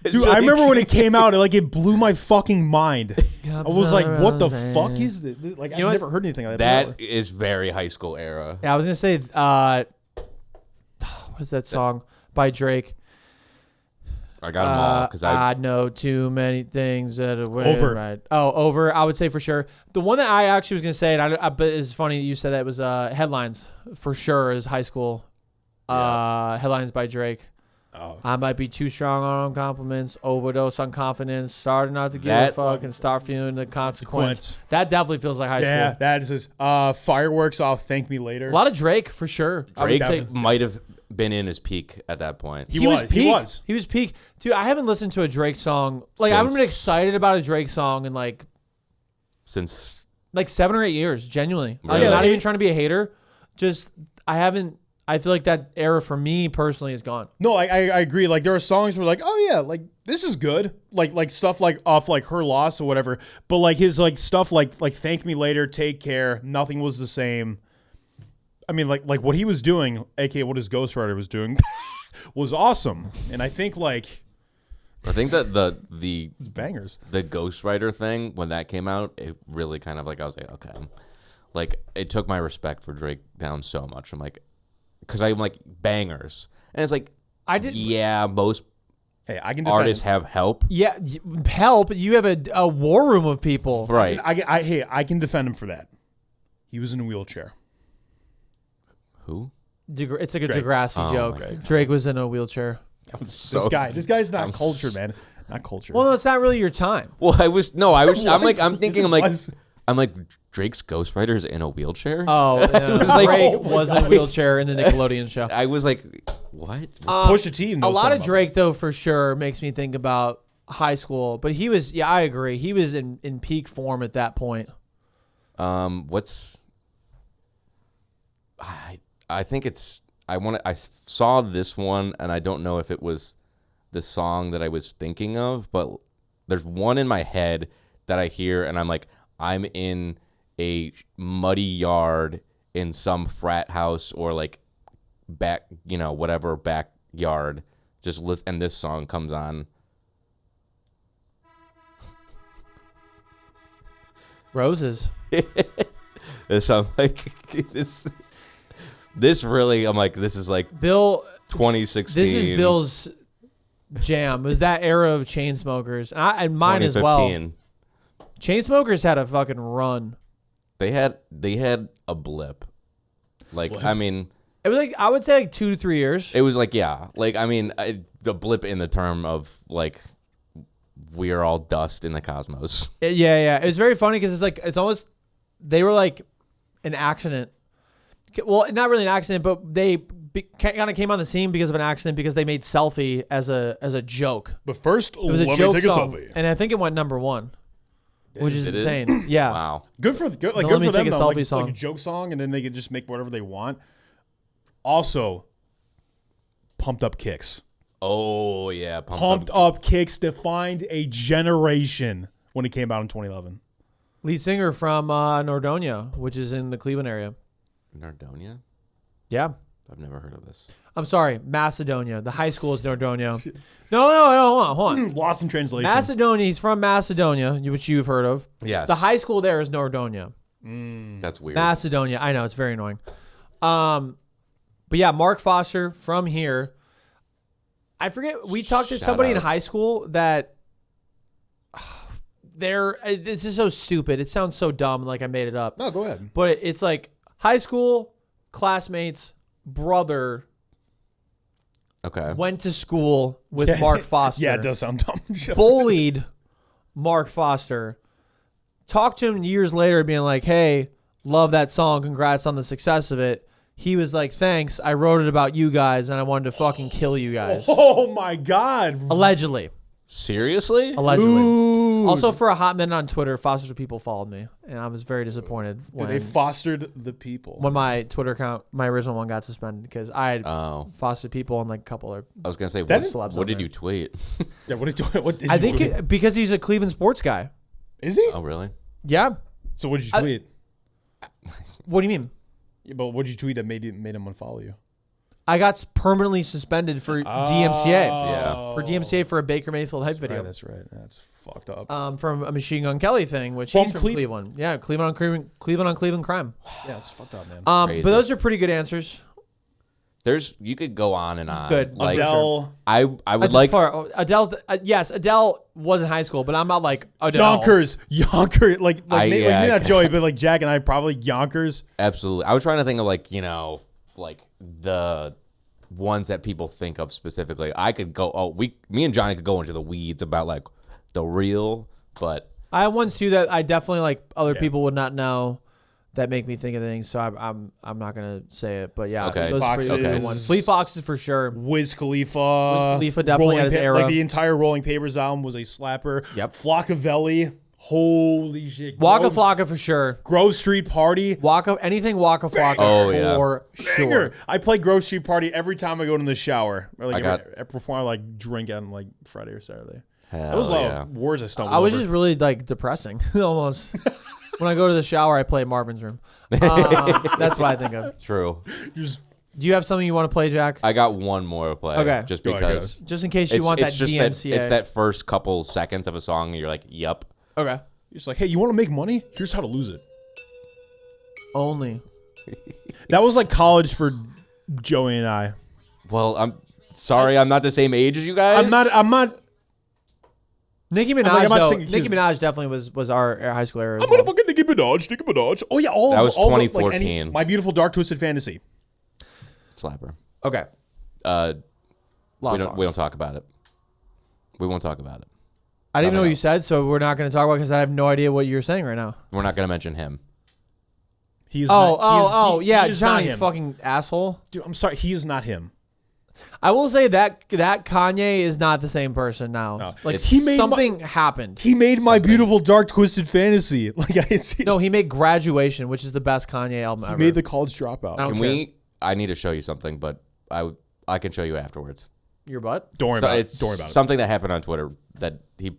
Dude, I remember when it came out, it blew my fucking mind. I was like, what the fuck is this? Like, I've know what? never heard anything like that That before. is very high school era. Yeah, I was gonna say, what is that song by Drake? I got them all because I know too many things that are Over. right. Oh, over. I would say for sure. The one that I actually was gonna say, and but it's funny that you said that was headlines for sure. Is high school headlines by Drake. Oh. I might be too strong on compliments, overdose on confidence, starting not to give a That- fuck, and start feeling the consequence. Consequence. That definitely feels like high Yeah, school. that is his. Fireworks off. Thank me later. A lot of Drake for sure. I would Drake say- might have been in his peak at that point. He was. peak. He was. He was peak. Dude, I haven't listened to a Drake song. Like I haven't been Since- excited about a Drake song in like Since 7 or 8 years, genuinely. Like, Really? not even trying to be a hater. Just I feel like that era for me personally is gone. No, I agree. Like there are songs where like, oh yeah, like this is good. Like stuff like off like Her Loss or whatever. But like his like stuff like Thank Me Later, Take Care, Nothing Was the Same. I mean like what he was doing, aka what his ghostwriter was doing, was awesome. And I think like I think that the it's bangers. the Ghostwriter thing, when that came out, it really kind of like I was like, okay, like it took my respect for Drake down so much. I'm like, because I'm like bangers, and it's like I did. yeah, most Hey, I can defend artists have help, Yeah, help. You have a war room of people. right? I can defend him for that. He was in a wheelchair. Who? It's like a Drake. Degrassi Oh, joke. my Drake was in a wheelchair. So- This guy's not I'm cultured, man. Not cultured. Well, no, it's not really your time. Well, I'm thinking, Was. I'm like Drake's Ghostwriter is in a wheelchair. Oh, like- Drake was in a wheelchair in the Nickelodeon show. I was like, what? Pusha T. A knows lot something of about Drake, though, for sure, makes me think about high school. But he was, yeah, I agree. He was in peak form at that point. What's? I think it's. I saw this one, and I don't know if it was the song that I was thinking of, but there's one in my head that I hear, and I'm like, I'm in a muddy yard in some frat house or like back, whatever backyard. Just listen, and this song comes on. Roses. So I'm like, this really, I'm like, this is like Bill, 2016. this is Bill's jam. It was that era of Chainsmokers. And mine as well. 2015. Chainsmokers had a fucking run. They had a blip. Like, I mean, It was like, I would say like 2 to 3 years. it was like, yeah. Like, I mean, the blip in the term of, like, we are all dust in the cosmos. Yeah. It was very funny because it's like, it's almost, they were like an accident. Well, not really an accident, but they kind of came on the scene because of an accident because they made Selfie as a joke. But first, It was a let joke me take song, a selfie. and I think it went number 1, which is Did it? insane. Yeah. Wow. Good for Let good me for them. take a though. selfie Like song. a joke song, and then they can just make whatever they want. Also, Pumped Up Kicks. Oh, yeah. Pumped Up Kicks defined a generation when it came out in 2011. Lead singer from Nordonia, which is in the Cleveland area. Nardonia? Yeah. I've never heard of this. I'm sorry, Macedonia. The high school is Nordonia. No, hold on. Lost in translation. Macedonia, he's from Macedonia, which you've heard of. Yes. The high school there is Nordonia. That's weird. Macedonia. I know, it's very annoying. But yeah, Mark Foster from here. I forget, we talked to Shout somebody in out. high school that this is so stupid. It sounds so dumb, like I made it up. No, go ahead. But it's like high school classmates, brother Okay. went to school with Mark Foster. Yeah, it does sound dumb. Bullied Mark Foster. Talked to him years later, being like, "Hey, love that song. Congrats on the success of it." He was like, "Thanks. I wrote it about you guys, and I wanted to fucking kill you guys." Oh my God. Allegedly. Seriously? Allegedly. Ooh. Also, for a hot minute on Twitter, Foster's people followed me, and I was very disappointed They fostered the people. when my Twitter account, my original one, got suspended because I had Oh. fostered people and like a couple of. I was going to say, That what, is- celebs what on did there. you tweet? Yeah, what did you? What did I you think tweet? because he's a Cleveland sports guy. Is he? Oh, really? Yeah. So what did you tweet? What do you mean? Yeah, but what did you tweet that made him unfollow you? I got permanently suspended for DMCA. Yeah. For DMCA for a Baker Mayfield hype video. That's right. That's fucked up. From a Machine Gun Kelly thing, which From he's from Cle- Cleveland. Yeah, Cleveland on Cleveland crime. Yeah, it's fucked up, man. But Crazy. those are pretty good answers. You could go on and on. Good. Like, Adele, I would That's like. Adele's. Yes, Adele was in high school, but I'm not like Adele. Yonkers, like maybe not yeah. Joey, but like Jack and I probably Yonkers. Absolutely. I was trying to think of like, like the ones that people think of specifically. I could go, me and Johnny could go into the weeds about like the real, but. I have ones too that I definitely like other people would not know that make me think of things. So I'm not going to say it, but yeah. Okay. Those are Foxes. pretty good ones. Fleet Foxes for sure. Wiz Khalifa. Wiz Khalifa definitely Rolling had his era. Like the entire Rolling Papers album was a slapper. Yep. Flockavelli. Holy shit. Waka Flocka for sure. Grove Street Party. Anything Waka Flocka Oh, yeah. for Banger. sure. I play Grove Street Party every time I go in the shower. Or like before I like drink on like Friday or Saturday. That was a lot of words I stumbled I was over. just really like depressing almost. When I go to the shower, I play Marvin's Room. That's what I think of. True. Do you have something you want to play, Jack? I got one more to play. Okay. Just Go ahead, because. Just in case you want that it's just DMCA. it's that first couple seconds of a song and you're like, yep. Okay. It's like, hey, you want to make money? Here's how to lose it. Only. That was like college for Joey and I. Well, I'm sorry, I'm not the same age as you guys. I'm not. Nicki Minaj, I'm not though, saying- Nicki Minaj definitely was our high school era. as I'm well. gonna fucking Nicki Minaj. Oh yeah, That was all the, 2014. My Beautiful Dark Twisted Fantasy. Slapper. Okay. Uh, Lost we songs. don't talk about it. We won't talk about it. I didn't even know what Nothing you said, so we're not going to talk about it because I have no idea what you're saying right now. We're not gonna mention him. He is. Yeah, he is not Johnny, him. fucking asshole. Dude, I'm sorry. He is not him. I will say that Kanye is not the same person now. No. Like He made something happened. He made My Beautiful Dark Twisted Fantasy. Like I see. No, he made Graduation, which is the best Kanye album ever. He made the College Dropout. I don't Can care. we? I need to show you something, but I can show you afterwards. Your butt? Don't worry So about it. it's Don't worry about it. something that happened on Twitter that he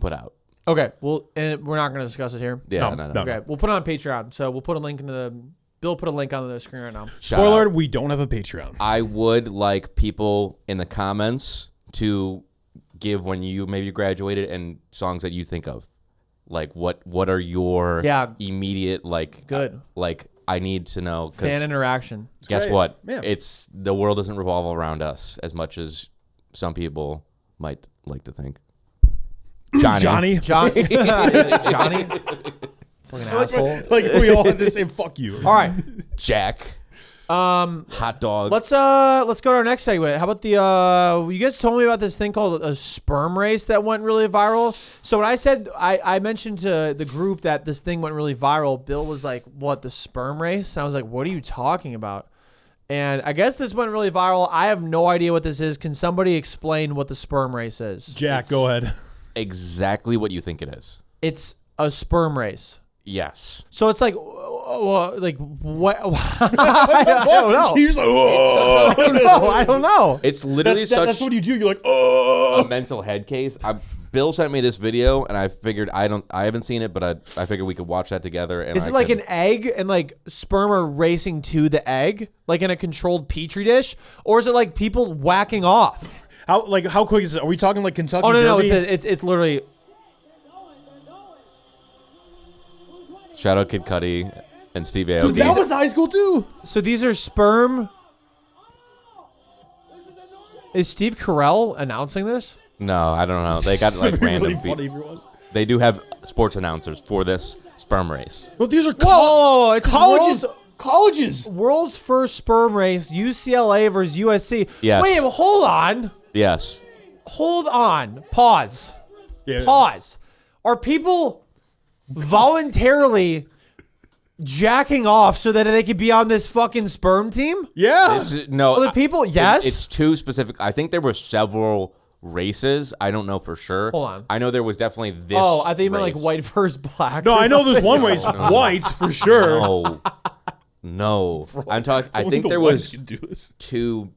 put out. Okay, well, and we're not going to discuss it here. Yeah, No. no. Okay, we'll put it on Patreon. So we'll put a link into the. Bill put a link on the screen right now. Spoiler: we don't have a Patreon. I would like people in the comments to give when you maybe graduated and songs that you think of. Like what are your immediate like Good. Like I need to know 'cause Fan interaction. guess great. what? Yeah. It's the world doesn't revolve around us as much as some people might like to think. Johnny. Johnny. Fucking asshole. Like we all had the same. Fuck you. All right. Jack. Hot dog. Let's go to our next segment. How about the you guys told me about this thing called a sperm race that went really viral. So when I said I mentioned to the group that this thing went really viral, Bill was like, "What, the sperm race?" And I was like, "What are you talking about?" And I guess this went really viral. I have no idea what this is. Can somebody explain what the sperm race is? Jack, go ahead. Exactly what you think it is. It's a sperm race. Yes. So it's like what? I don't know. He's like, oh. I don't know. It's literally That's what you do. You're like, oh. a mental head case. Bill sent me this video, and I figured I haven't seen it, but I figured we could watch that together. And Is it like an egg and like sperm are racing to the egg, like in a controlled petri dish, or is it like people whacking off? How quick is it? Are we talking like Kentucky? Oh no, Derby? it's literally. Shout out Kid Cudi and Steve Dude, Aoki. that was high school too. So these are sperm. Is Steve Carell announcing this? No, I don't know. They got like random. Really funny if it was. They do have sports announcers for this sperm race. Well, these are Whoa! It's colleges. Colleges. World's first sperm race: UCLA versus USC. Yes. Wait, hold on. Yes. Hold on. Pause. Yeah. Pause. Are people voluntarily jacking off so that they could be on this fucking sperm team? Yeah. No. Other people? Yes. It's too specific. I think there were several races. I don't know for sure. Hold on. I know there was definitely this. Oh, I think you meant like race. white versus black. No, or I know there's something. one race white for sure. No. No. I'm talking. I Only think the there whites was can do this. 2,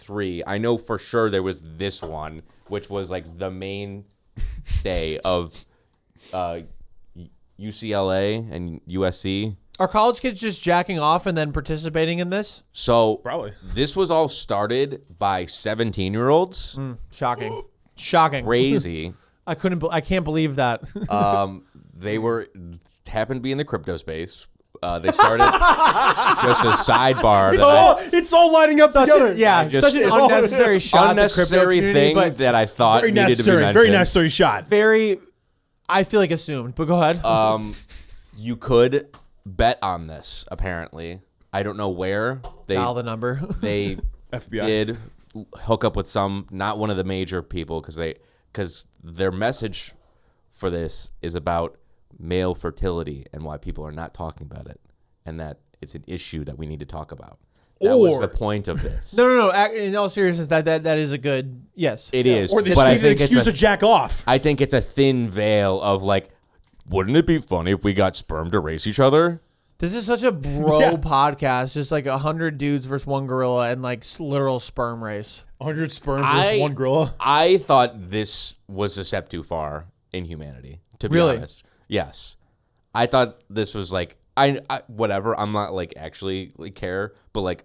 3. I know for sure there was this one, which was like the main day of UCLA and USC. Are college kids just jacking off and then participating in this? So Probably. this was all started by 17-year-olds. Shocking. Shocking. Crazy. I can't believe that. They happened to be in the crypto space. They started just a sidebar. It's all lining up together. Such an unnecessary shot. Unnecessary thing that I thought Very needed to be necessary. mentioned. Very necessary shot. Very, I feel like assumed, but go ahead. You could bet on this. Apparently, I don't know where Dial the number. they FBI. did hook up with not one of the major people, because their message for this is about male fertility and why people are not talking about it, and that it's an issue that we need to talk about. That was the point of this. No. In all seriousness, that is a good yes. It is, Or they but just I need an think excuse to jack off. I think it's a thin veil of like, wouldn't it be funny if we got sperm to race each other? This is such a bro podcast. Just like 100 dudes versus one gorilla and like literal sperm race. 100 sperm versus one gorilla. I thought this was a step too far in humanity, to be honest. Yes. I thought this was like, I whatever, I'm not like actually like care, but like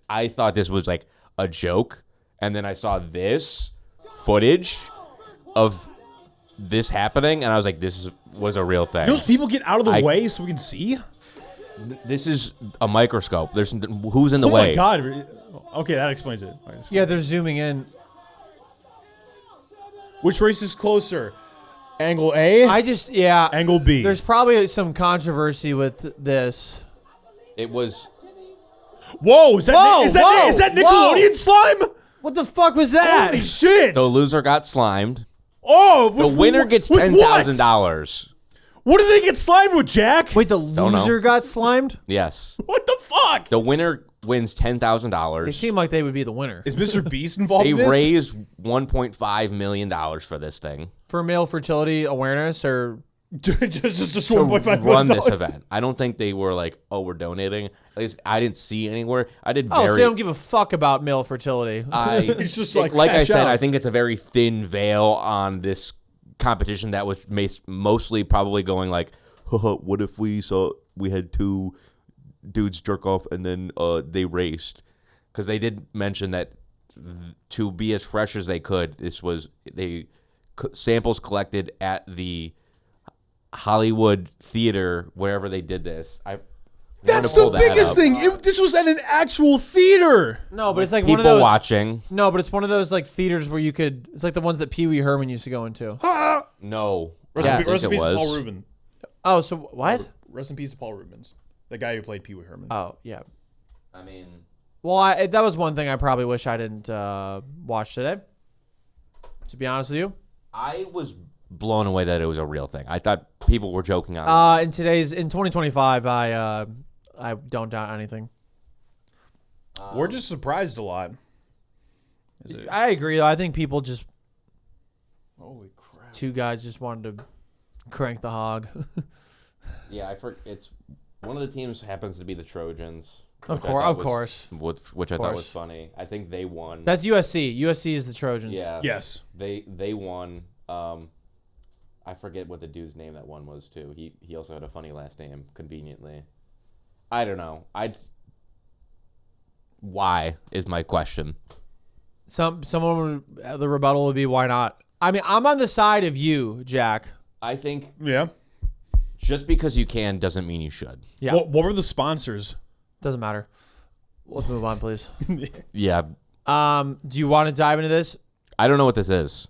I thought this was like a joke, and then I saw this footage of this happening, and I was like, this was a real thing. Those people get out of the way so we can see? This is a microscope. There's who's in the Oh way. my God. Okay, that explains it. Yeah, they're zooming in. Which race is closer? Angle A? Angle B. There's probably some controversy with this. It was. Whoa, is that Nickelodeon slime? What the fuck was that? Holy shit. The loser got slimed. Oh, The winner gets $10,000. What do they get slimed with, Jack? Wait, the know. loser got slimed? Yes. What the fuck? The winner wins $10,000. They seem like they would be the winner. Is Mr. Beast involved They in this? raised $1.5 million for this thing. For male fertility awareness or just To $1.5 million. run this event. I don't think they were like, oh, we're donating. At least I didn't see anywhere. I did so they don't give a fuck about male fertility. It's just like I cash said, out. I think it's a very thin veil on this competition that was mostly probably going like, what if we had two dudes jerk off and then they raced? Because they did mention that to be as fresh as they could, samples collected at the Hollywood theater, wherever they did this. That's the biggest thing. This was at an actual theater. No, but it's like People one of those watching. No, but it's one of those like theaters where you could. It's like the ones that Pee Wee Herman used to go into. No. Rest Yeah. in peace it to was. Paul Rubin. Oh, so what? Rest in peace to Paul Rubens. The guy who played Pee Wee Herman. Oh, yeah. I mean, Well, that was one thing I probably wish I didn't watch today. To be honest with you, I was blown away that it was a real thing. I thought people were joking on it. in 2025, I don't doubt anything. We're just surprised a lot. I agree. Though. I think people just Holy crap. two guys just wanted to crank the hog. Yeah, it's one of the teams happens to be the Trojans. Of which I thought course. which I thought was course. funny. I think they won. That's USC. USC is the Trojans. Yeah. Yes. They won. I forget what the dude's name that won was too. He also had a funny last name, conveniently. I don't know. Why is my question. Someone the rebuttal would be why not? I mean, I'm on the side of you, Jack. I think Yeah. just because you can doesn't mean you should. Yeah. What were the sponsors? Doesn't matter. Let's move on, please. Yeah. Do you want to dive into this? I don't know what this is.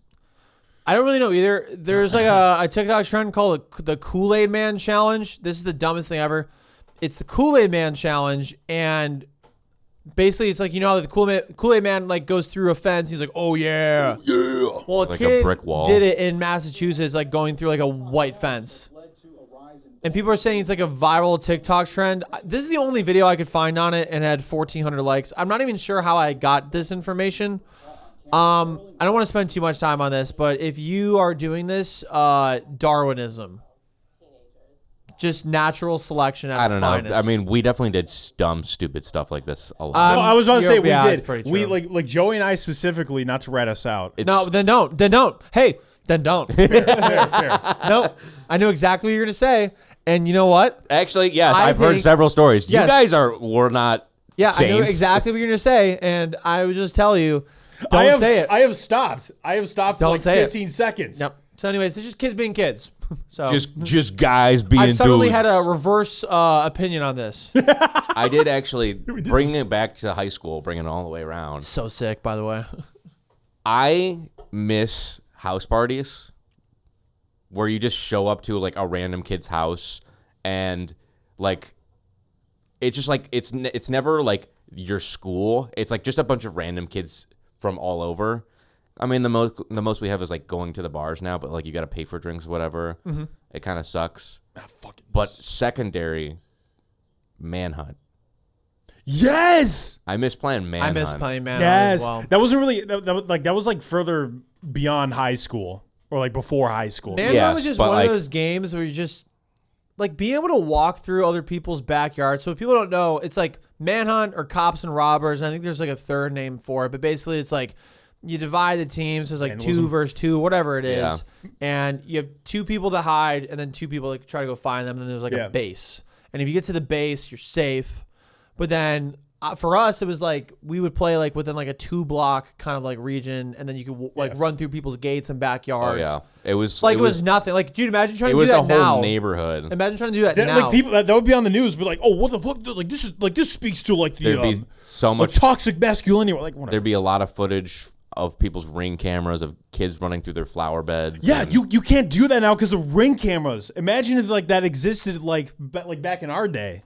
I don't really know either. There's like a TikTok trend called the Kool-Aid Man Challenge. This is the dumbest thing ever. It's the Kool-Aid Man Challenge, and basically it's like, you know how the Kool-Aid Man like goes through a fence. He's like, oh yeah. Well, a Like a kid brick wall. did it in Massachusetts, like going through like a white fence. And people are saying it's like a viral TikTok trend. This is the only video I could find on it, and it had 1,400 likes. I'm not even sure how I got this information. I don't want to spend too much time on this, but if you are doing this, Darwinism, just natural selection at I its don't know. finest. I mean, we definitely did dumb, stupid stuff like this a lot. No, I was about to say we yeah, it's did. pretty We true. like Joey and I specifically, not to rat us out. no, then don't. Then don't. Hey, then don't. Fair. No, I knew exactly what you're gonna say, and you know what? Actually, yes, I I've heard think- several stories. Yes. You guys were not. Yeah, I knew saints. exactly what you're gonna say, and I would just tell you, don't say it. I have stopped. Don't for like say it. 15 seconds. Yep. So, anyways, it's just kids being kids. So Just guys being I've suddenly dudes. had a reverse opinion on this. I did actually bring it back to high school, bring it all the way around. So sick, by the way. I miss house parties where you just show up to like a random kid's house and like it's just like it's never like your school. It's like just a bunch of random kids from all over. I mean, the most we have is like going to the bars now, but like you got to pay for drinks, or whatever. Mm-hmm. It kind of sucks. But secondary manhunt. Yes. I miss playing manhunt. I miss playing Manhunt Yes. as well. That wasn't really that was like further beyond high school or like before high school. Manhunt Yes, was just but, one like- of those games where you just like being able to walk through other people's backyards. So if people don't know, it's like Manhunt or Cops and Robbers. And I think there's like a third name for it, but basically it's like you divide the teams. So it's like Vandalism. 2 versus 2, whatever it Yeah. is, and you have 2 people to hide, and then 2 people like try to go find them. And then there's like a base, and if you get to the base, you're safe. But then for us, it was like we would play like within like a 2-block kind of like region, and then you could like run through people's gates and Oh backyards. yeah, it was Like it was nothing. Like, dude, imagine trying it to was do a that whole now. neighborhood. Imagine trying to do that That, now. like people that would be on the news, but like, oh, what the fuck? Like this is like this speaks to like the There'd be so like much. toxic masculinity. We're like, whatever. There'd be a lot of footage of people's Ring cameras of kids running through their flower beds. Yeah, and you can't do that now because of Ring cameras. Imagine if like that existed like back in our day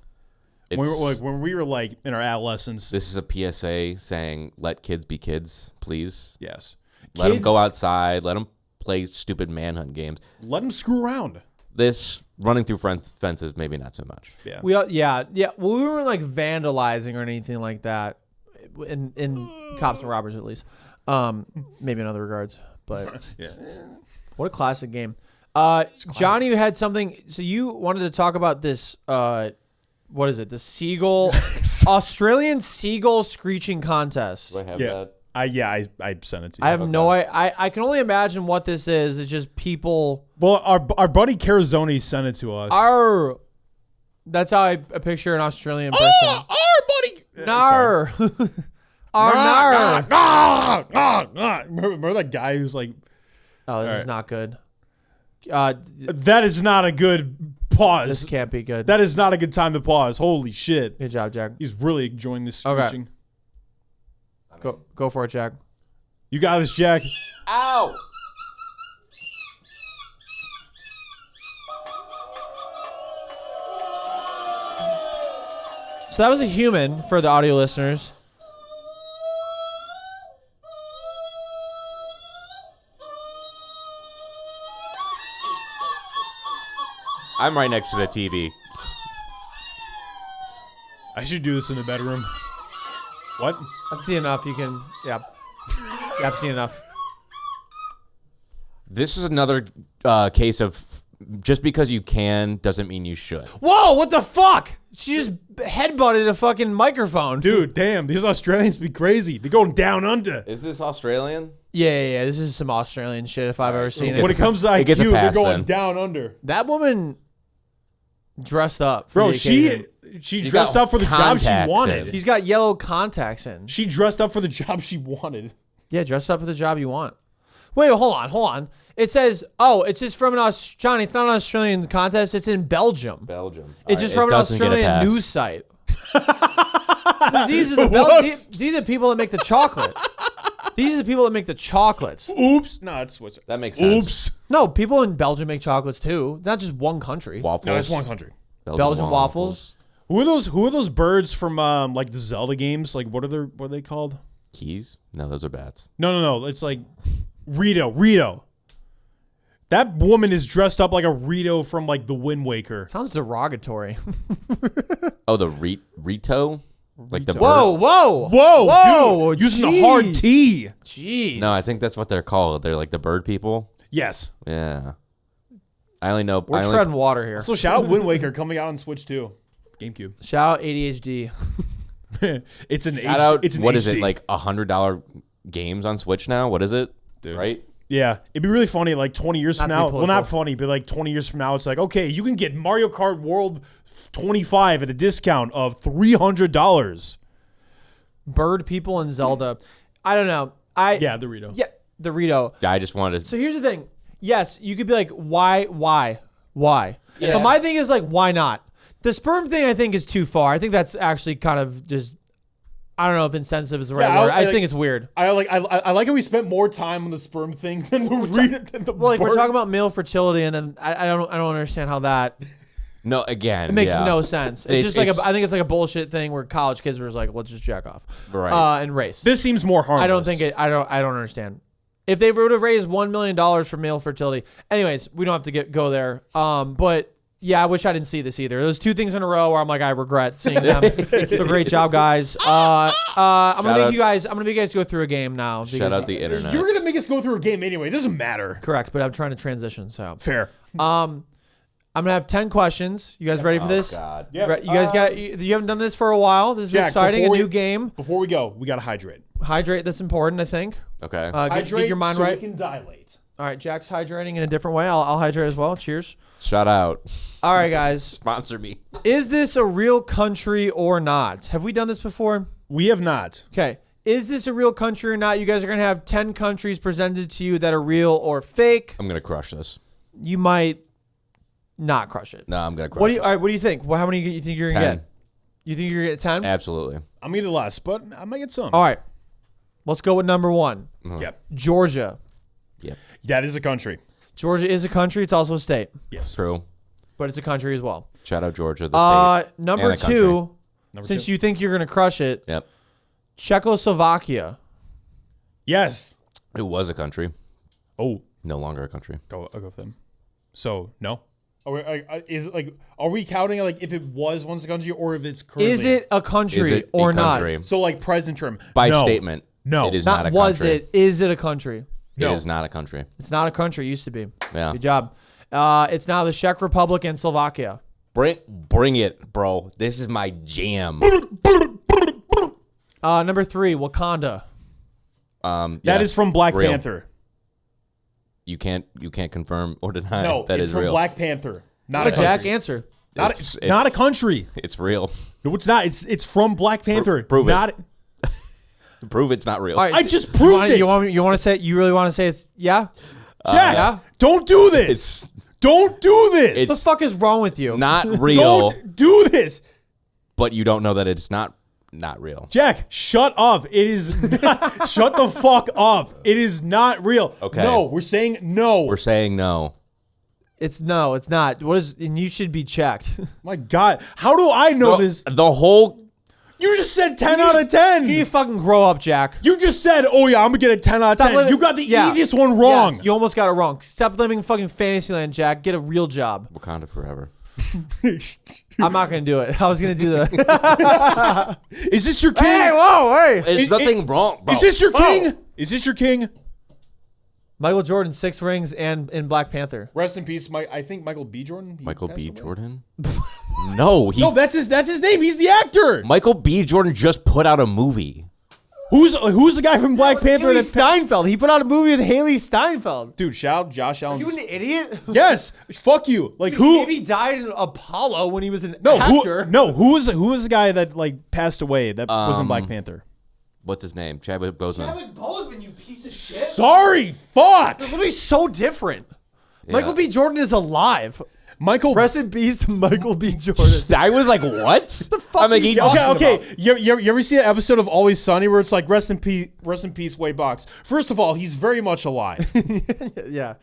when we were like in our adolescence. This is a PSA saying, "Let kids be kids, please. Yes, Let them Kids- go outside. Let them play stupid manhunt games." Let them screw around. This running through fences, maybe not so much. Yeah, yeah. Well, we weren't like vandalizing or anything like that in Cops and Robbers, at least. Maybe in other regards, but yeah. what a classic game. Johnny, you had something. So you wanted to talk about this. What is it? The seagull, Australian seagull screeching contest. Do I have Yeah. that? I sent it to you. I have no I can only imagine what this is. It's just people. Well, our buddy Carazoni sent it to us. That's how I picture an Australian person. our buddy. Nar. Nar. Remember that guy who's like, Oh, this is not good. that is not a good pause. This can't be good. That is not a good time to pause. Holy shit. Good job, Jack. He's really enjoying this Okay. screeching. Go for it, Jack. You got this, Jack. Ow! So that was a human for the audio listeners. I'm right next to the TV. I should do this in the bedroom. What? I've seen enough. You can, yeah. I've seen enough. This is another case of just because you can doesn't mean you should. Whoa, what the fuck? She just headbutted a fucking microphone. Dude, damn. These Australians be crazy. They're going down under. Is this Australian? Yeah. This is some Australian shit if I've ever seen When it. it comes to It gets a IQ, they're pass, going then. down under. That woman dressed up. For Bro, the she occasion. dressed got up for the job she contacts wanted. in. She's got yellow contacts in. She dressed up for the job she wanted. Yeah, dress up for the job you want. Wait, hold on. It says, it's just from Johnny, it's not an Australian contest. It's in Belgium. Belgium. It's just from an Australian news site. These are the people that make the chocolate. These are the people that make the chocolates. Oops. No, it's what's That makes sense. Oops. No, people in Belgium make chocolates too. Not just one country. Waffles. No, it's one country. Belgian waffles. Who are those birds from like the Zelda games? Like what are they called? Keys? No, those are bats. No. It's like Rito. That woman is dressed up like a Rito from like the Wind Waker. Sounds derogatory. Oh, the Rito? Like the bird? Whoa, dude. Using the hard T. Jeez. No, I think that's what they're called. They're like the bird people. Yes. Yeah. I only know. We're treading water here. So shout out Wind Waker coming out on Switch 2. GameCube. Shout out ADHD. It's an Shout out. It's an What HD. is it? Like $100 games on Switch now? What is it? Dude. Right? Yeah, it'd be really funny. Like 20 years from Not to be now, well, not political. funny, but like 20 years from now, it's like, okay, you can get Mario Kart World 25 at a discount of $300. Bird people in Zelda. I don't know. Yeah, Dorito. Yeah, the Rito. I just wanted. So here's the thing. yes, you could be like, why? Yeah. But my thing is like, why not? The sperm thing I think is too far. I think that's actually kind of just, I don't know if insensitive is the right Yeah, word. I like- think it's weird. I like how we spent more time on the sperm thing than the Well, like we're bird. talking about male fertility, and then I don't understand how that No, again, it makes yeah. no sense. It's just like I think it's like a bullshit thing where college kids were just like, let's just jack off, Right. and race. This seems more harmless. I don't think it. I don't understand. If they would have raised $1 million for male fertility, anyways, we don't have to go there. But yeah, I wish I didn't see this either. There's two things in a row where I'm like, I regret seeing them. So great job, guys. I'm gonna make you guys go through a game now. Shout out the internet. You were gonna make us go through a game anyway. It doesn't matter. Correct, but I'm trying to transition. So Fair. I'm gonna have 10 questions. You guys ready for this? God. Yeah. You guys you haven't done this for a while. This is Jack, exciting. A before new game. Before we go, we gotta hydrate. Hydrate. That's important, I think. Okay. Get your mind so right. we can dilate. All right, Jack's hydrating in a different way. I'll hydrate as well. Cheers. Shout out. All right, guys. Sponsor me. Is this a real country or not? Have we done this before? We have not. Okay. Is this a real country or not? You guys are going to have 10 countries presented to you that are real or fake. I'm gonna crush this. You might not crush it. No, I'm gonna crush. All right, what do you think? Well, how many you think you're going to 10. get? You think you're going to get 10? Absolutely. I'm gonna get less, but I might get some. All right. Let's go with number 1. Yep. Georgia. Yep. That is a country. Georgia is a country. It's also a state, Yes. True. but it's a country as well. Shout out Georgia. The state. Number And a country. 2, Number since 2. you think you're going to crush it, Yep. Czechoslovakia. Yes. It was a country. Oh, No longer a country. I'll go with them. So no. Are we counting like if it was once a country or if it's currently? Is it a country Is it or a country? not? So like present term. By No. statement. No. It is Not not a was country. it? Is it a country? No. It is not a country. It's not a country. It used to be. Yeah. Good job. It's now the Czech Republic and Slovakia. Bring it, bro. This is my jam. Number 3, Wakanda. That is from Black real. Panther. You can't confirm or deny No, that it's is from real. Black Panther. Not But a Jack, country. answer. Not a country. It's real. No, it's not. It's from Black Panther. prove it. not, Prove it's not real. All right, I just proved it. You want to say? You really want to say it's yeah? Jack, yeah? don't do this. It's Don't do this. What the fuck is wrong with you? not real, Don't do this. but you don't know that it's not real. Jack, shut up. It is not, shut the fuck up. It is not real. Okay. No, we're saying no. We're saying no. It's not. What is? And you should be checked. My God. How do I know this? The whole You just said 10 out of 10. You need to fucking grow up, Jack. You just said, oh yeah, I'm going to get a 10 out of 10. living- You got the yeah. easiest one wrong. Yes, you almost got it wrong. Stop living in fucking Fantasyland, Jack. Get a real job. Wakanda forever. I'm not gonna do it. I was gonna do the. Is this your king? Hey, whoa, hey! There's nothing wrong, bro. Is this your king? Is this your king? Michael Jordan, 6 rings, and in Black Panther. Rest in peace, I think Michael B. Jordan. He Michael passed B. away? Jordan? No, No, that's his name. He's the actor. Michael B. Jordan just put out a movie. Who's the guy from Black Panther? Haley That Steinfeld. He put out a movie with Haley Steinfeld. dude, shout out Josh Allen. You an idiot? Yes, fuck you. Like who? Maybe died in Apollo when he was an No, actor. who was the guy that like passed away that was in Black Panther? What's his name? Chadwick Boseman. Chadwick Boseman, you piece of shit. Sorry, fuck. They're literally so different. Michael B. Jordan is alive. Michael. Rest in peace to Michael B. Jordan. I was like, what? the fuck I'm like, are you he- talking Okay. about? You ever see an episode of Always Sunny where it's like rest in peace, Wade Box? First of all, he's very much alive. Yeah.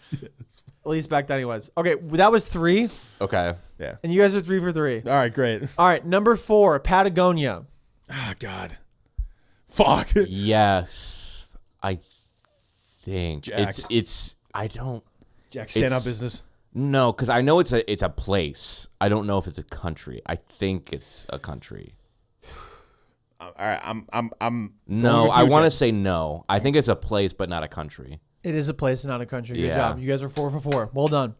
At least back then he was. Okay, that was 3, Okay. Yeah. and you guys are 3 for 3. All right, great. All right, number 4, Patagonia. Ah, God. Fuck. Yes. I think Jack. it's I don't Jack, stand up It's- business. know because I know it's a place. I don't know if it's a country. I think it's a country. All right, I'm. No, I want to say no. I think it's a place, but not a country. It is a place, not a country. Good Yeah. job. You guys are 4 for 4. Well done.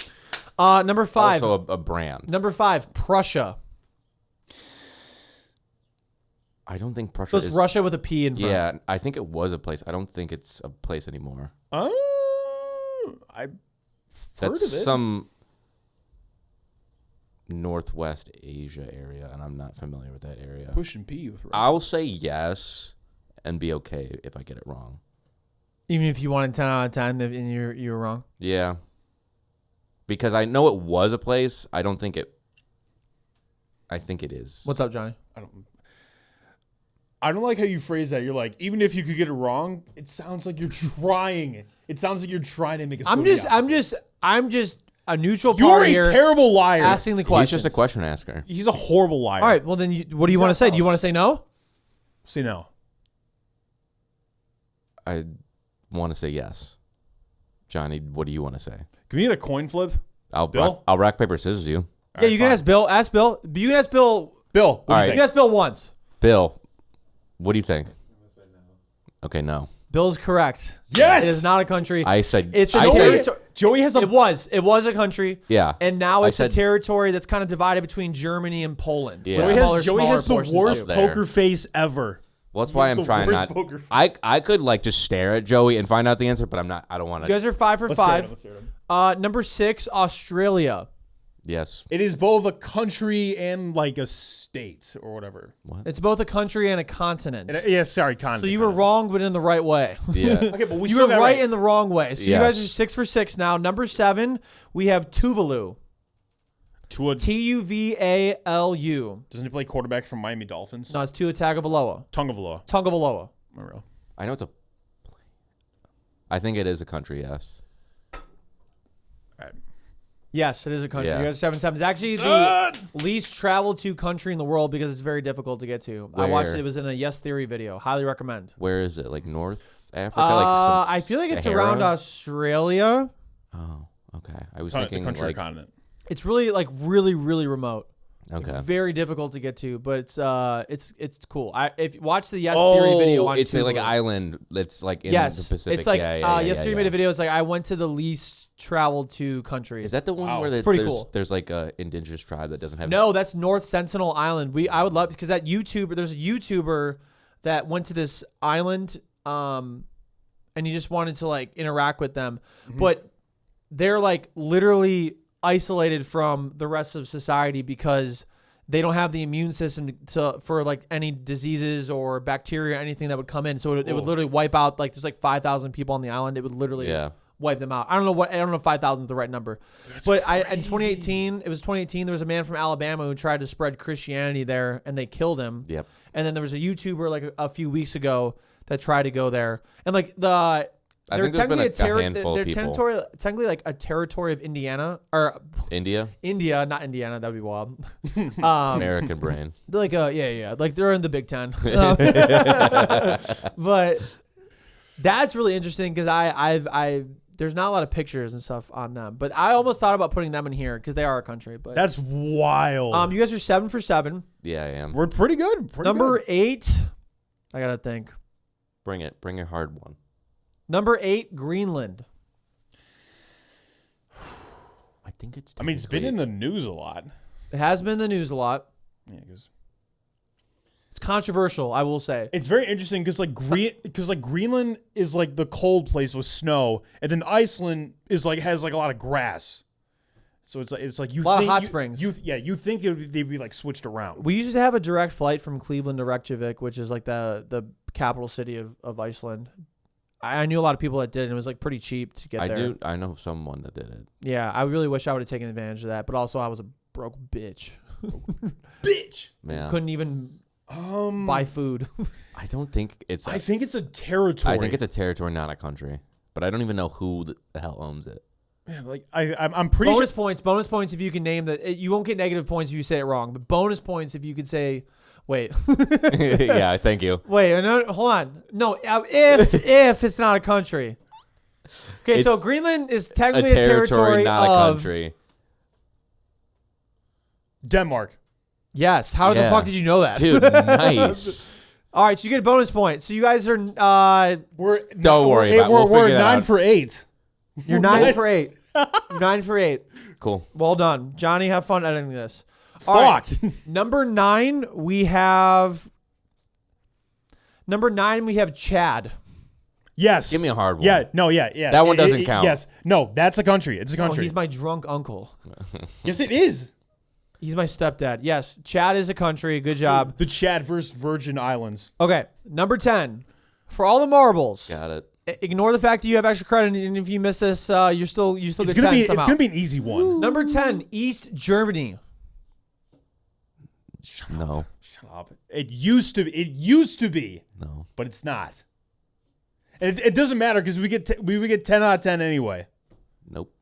Number 5. Also a brand. Number 5, Prussia. I don't think Prussia So it's is. Russia with a P in front. Yeah, I think it was a place. I don't think it's a place anymore. I That's of it. some Northwest Asia area, and I'm not familiar with that area. pushing P with. I'll say yes and be okay if I get it wrong. Even if you wanted 10 out of 10 and you're wrong. Yeah. because I know it was a place. I don't think it. I think it is. What's up, Johnny? I don't like how you phrase that. You're like, even if you could get it wrong, it sounds like you're trying. It sounds like you're trying to make it. I'm just a neutral You're party a here terrible liar. asking the He's questions. just a question asker. He's a horrible liar. All right, well then, what do you want to say? Do you want to say no? Say no. I want to say yes. Johnny, what do you want to say? Can we get a coin flip? I'll rock paper scissors you. Yeah, you can ask Bill. Ask Bill. You can ask Bill. Bill. All right. You can ask Bill once. Bill, what do you think? Okay, no. Bill's correct. Yes! It is not a country. I said. It's I a said, territory. Joey has a. It was a country. Yeah. And now I it's said- a territory that's kind of divided between Germany and Poland. Yeah. Joey has the portions worst too. there. poker face ever. Well, that's why The I'm trying worst not. poker face. I could like just stare at Joey and find out the answer, but I'm not. I don't want You to. guys are 5 for Let's hear 5. it, let's hear it. Number 6, Australia. Yes. It is both a country and like a state or whatever. It's both a country and a continent. Yeah, sorry, continent. So you were wrong, but in the right way. Yeah. Okay, but we You still were got right in the wrong way. So you guys Yes. are 6 for 6 now. Number 7, we have Tuvalu. Tua, Tuvalu. doesn't he play quarterback for Miami Dolphins? No, it's Tua Tagovailoa. Tungavaloa. Tungavailoa. I know it's a. I think it is a country. Yes. Yes, it is a country. Yeah. You guys are 7-7. It's actually the least traveled to country in the world because it's very difficult to get to. I watched Where? it. It was in a Yes Theory video. Highly recommend. Where is it? Like North Africa? Like I feel like it's Sahara? around Australia. Oh, okay. I was The thinking country or like. continent. It's really really remote. Okay. It's very difficult to get to, but it's cool. If you watch the Yes Theory video on it's Tuvalu. like an island that's like in Yes, the Pacific. it's like Yes Theory made a yeah. video. It's like I went to the least traveled to country. Is that the one Wow. where Pretty there's, cool. there's like a indigenous tribe that doesn't have No, that's North Sentinel Island. I would love because that YouTuber. There's a YouTuber that went to this island, and he just wanted to like interact with them, but they're like literally isolated from the rest of society because they don't have the immune system for like any diseases or bacteria or anything that would come in. So it would literally wipe out like there's like 5,000 people on the island. It would literally wipe them out. I don't know if 5,000 is the right number, but in 2018, it was 2018. There was a man from Alabama who tried to spread Christianity there, and they killed him. Yep. And then there was a YouTuber like a few weeks ago that tried to go there, and like I they're think there's been technically a handful of people. technically like a territory of Indiana or India, India, not Indiana. That'd be wild. American brain. They're like yeah, like they're in the Big Ten. But that's really interesting because I there's not a lot of pictures and stuff on them, but I almost thought about putting them in here because they are a country. But That's wild. you guys are 7 for 7. Yeah, I am. We're pretty good. Number good. 8, I gotta think. Bring it. Bring a hard one. Number 8, Greenland. I think it's. I mean, it's been in the news a lot. It has been in the news a lot. Yeah, because It's controversial, I will say. it's very interesting because Greenland is like the cold place with snow, and then Iceland is like has like a lot of grass. So it's like you A lot of think hot you- springs. You think they'd be like switched around. We used to have a direct flight from Cleveland to Reykjavik, which is like the capital city of Iceland. I knew a lot of people that did, and it was like pretty cheap to get there. I know someone that did it. Yeah, I really wish I would have taken advantage of that, but also I was a broke bitch. Bitch. Yeah. Couldn't even buy food. I don't think it's. I think it's a territory. I think it's a territory, not a country. But I don't even know who the hell owns it. Yeah, like I'm pretty bonus sure. Bonus points if you can name you won't get negative points if you say it wrong, but bonus points if you could say, wait. Yeah, thank you. Wait, no, hold on. No, if it's not a country. Okay, so It's Greenland is technically a territory not of a country. Denmark. Yes. How the Yeah. fuck did you know that? Dude, nice. All right, so you get a bonus point. So you guys are Don't worry about it. We'll We're figure that 9 out. for 8. you're 9 for 8. You're 9 for 8. Cool. Well done, Johnny. Have fun editing this. All right, number 9 we have. Number 9 we have Chad. Yes. Give me a hard one. Yeah. No. Yeah. That one doesn't count. Yes. No. That's a country. It's a Oh, country. he's my drunk uncle. Yes, it is. He's my stepdad. Yes, Chad is a country. Good job. The Chad versus Virgin Islands. Okay, number 10. For all the marbles, Got it. Ignore the fact that you have extra credit, and if you miss this, you still It's get gonna 10 be somehow. it's gonna be an easy one. Number 10, East Germany. No. Shut up. It used to be, No. but it's not. And it doesn't matter because we get 10 out of 10 anyway. Nope.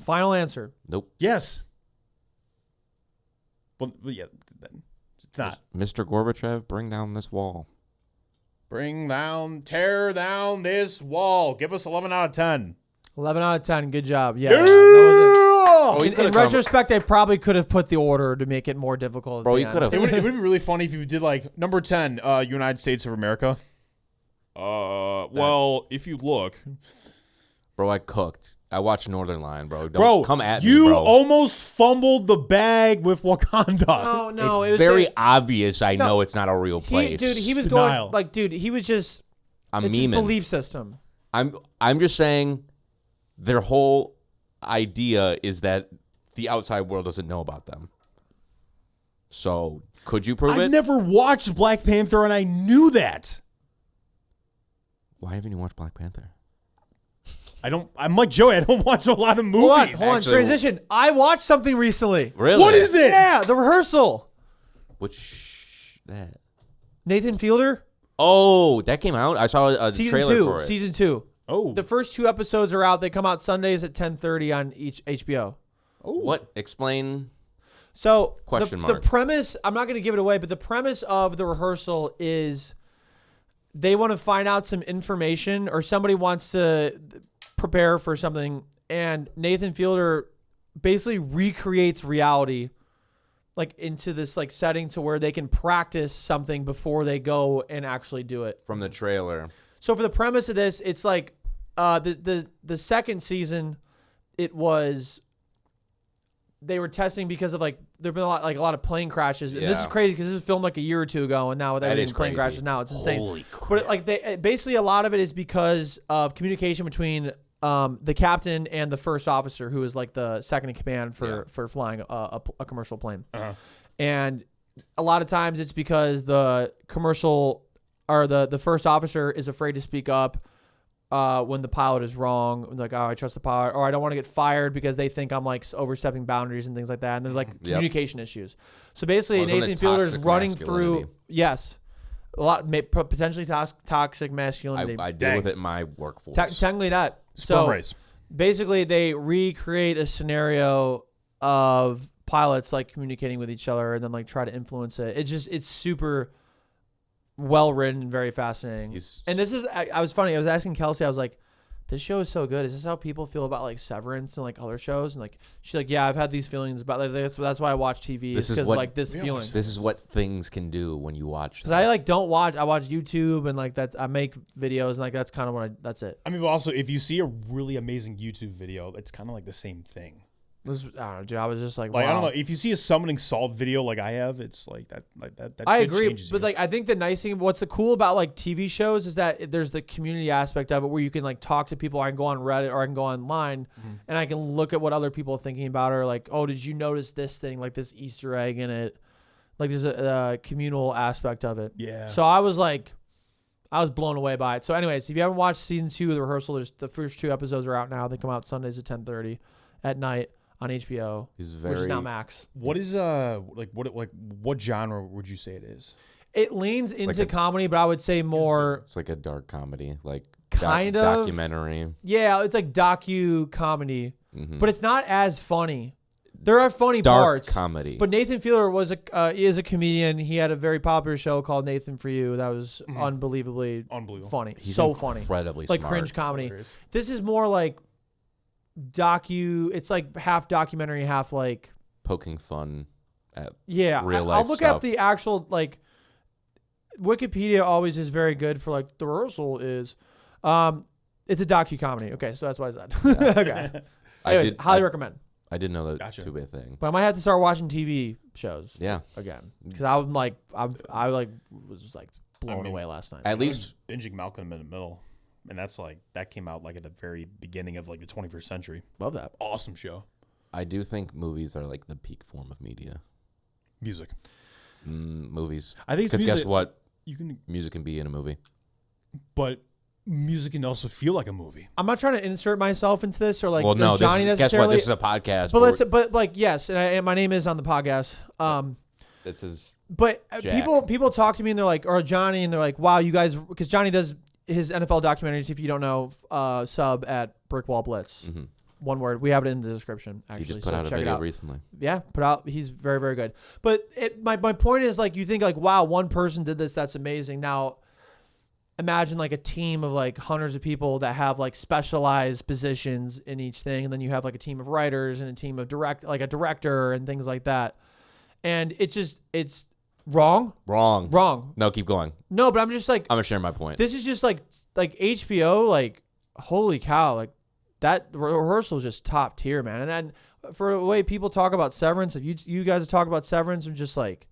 Final answer. Nope. Yes. Well, yeah, then it's not. Mr. Gorbachev, bring down this wall. Tear down this wall. Give us 11 out of 10. 11 out of 10. Good job. Yeah. That was it. you In could've come- retrospect, I probably could have put the order to make it more difficult. at Bro, the you end. could have. It would be really funny if you did like number 10, United States of America. Well, if you look, Bro, I cooked. I watched Northern Line, bro. Don't bro, come at you me, bro. almost fumbled the bag with Wakanda. No, It's it was very a- obvious. I know it's not a real place. he was Denial. going like, dude, he was just. I'm It's his memeing. belief system. I'm just saying, their whole idea is that the outside world doesn't know about them. So could you prove I've it? never watched Black Panther, and I knew that. Why haven't you watched Black Panther? I'm like Joey. I don't watch a lot of movies. Hold on, Actually- transition. I watched something recently. Really? What is it? Yeah, The Rehearsal. Which that? Nathan Fielder, Oh, that came out. I saw a season trailer 2. for it. Season 2. Oh, The first 2 episodes are out. They come out Sundays at 10:30 on each HBO. What? Explain. So Question the mark. premise, I'm not going to give it away, but the premise of The Rehearsal is they want to find out some information, or somebody wants to prepare for something, and Nathan Fielder basically recreates reality like into this like setting to where they can practice something before they go and actually do it. From the trailer. So for the premise of this, it's like the second season, it was they were testing because of like there've been a lot of plane crashes, and this is Yeah. crazy because this was filmed like a year or 2 ago, and now with That everything is plane crazy. crashes now, it's insane. Holy crap. But basically a lot of it is because of communication between the captain and the first officer, who is like the second in command for flying a commercial plane. Uh-huh. And a lot of times it's because the commercial or the first officer is afraid to speak up when the pilot is wrong. Like, oh, I trust the pilot, or I don't want to get fired because they think I'm like overstepping boundaries and things like that. And there's like communication issues. So basically, Welcome to Nathan Fielder is toxic running masculinity. through a lot potentially toxic masculinity. I deal with it in my workforce. Technically not. sperm So race. basically, they recreate a scenario of pilots like communicating with each other and then like try to influence it. It's super well written and very fascinating. And this is I was funny. I was asking Kelsey. I was like, this show is so good. Is this how people feel about like Severance and like other shows? And like she's like, yeah, I've had these feelings about like that's why I watch TV. This is because what- like this feeling. This is what things can do when you watch. Because I like don't watch. I watch YouTube and like that's I make videos and like that's kind of what that's it. I mean, but also if you see a really amazing YouTube video, it's kind of like the same thing. I don't know, dude. I was just like, Like wow. I don't know, if you see a summoning salt video like I have, it's like that. I shit agree, changes but you. like I think the nice thing, what's the cool about like TV shows is that there's the community aspect of it where you can like talk to people. I can go on Reddit or I can go online and I can look at what other people are thinking about, or like, oh, did you notice this thing, like this Easter egg in it? Like there's a communal aspect of it. Yeah. So I was blown away by it. So anyways, if you haven't watched season 2 of The Rehearsal, there's the first 2 episodes are out now. They come out Sundays at 10:30 at night on HBO, He's which is very now Max. What is what genre would you say it is? It leans into a- comedy, but I would say more. It's like a dark comedy, like Kind of. documentary. Yeah, it's like docu comedy, Mhm. but it's not as funny. There are funny Dark parts, comedy. but Nathan Fielder is a comedian. He had a very popular show called Nathan for You that was unbelievably Unbelievable. funny, He's so funny, incredibly like smart. cringe comedy. Hilarious. This is more like It's like half documentary, half like Poking fun at yeah. Real I'll life look stuff. up the actual like. Wikipedia always is very good for like The Rehearsal is, it's a docu comedy. Okay, so that's why I said. Okay. Anyways, highly recommend. I didn't know that Gotcha. to be a thing. But I might have to start watching TV shows Yeah. again because I was like was like blown away last night. At least binging Malcolm in the Middle, and that came out like at the very beginning of like the 21st century. Love that. Awesome show. I do think movies are like the peak form of media. Music. Movies. I think it's Because music. guess what? You can, Music can be in a movie. but music can also feel like a movie. I'm not trying to insert myself into this or like Well, no, Johnny guess what? necessarily. This is a podcast. But like yes, and my name is on the podcast. This is But Jack. people talk to me and they're like, or Johnny, and they're like, wow, you guys, because Johnny does his NFL documentaries. If you don't know, sub at Brickwallblitz. Mm-hmm. One word. We have it in the description. Actually, He just put out a check it video out. recently. Yeah, put out. He's very, very good. But my point is like, you think like, wow, one person did this. That's amazing. Now, imagine like a team of like hundreds of people that have like specialized positions in each thing, and then you have like a team of writers and a team of a director and things like that. And it's wrong. Wrong. No, keep going. No, but I'm just like, I'm gonna share my point. this is just like HBO, like holy cow, like that Rehearsal is just top tier, man. And then for the way people talk about Severance, if you guys talk about Severance, I'm just like,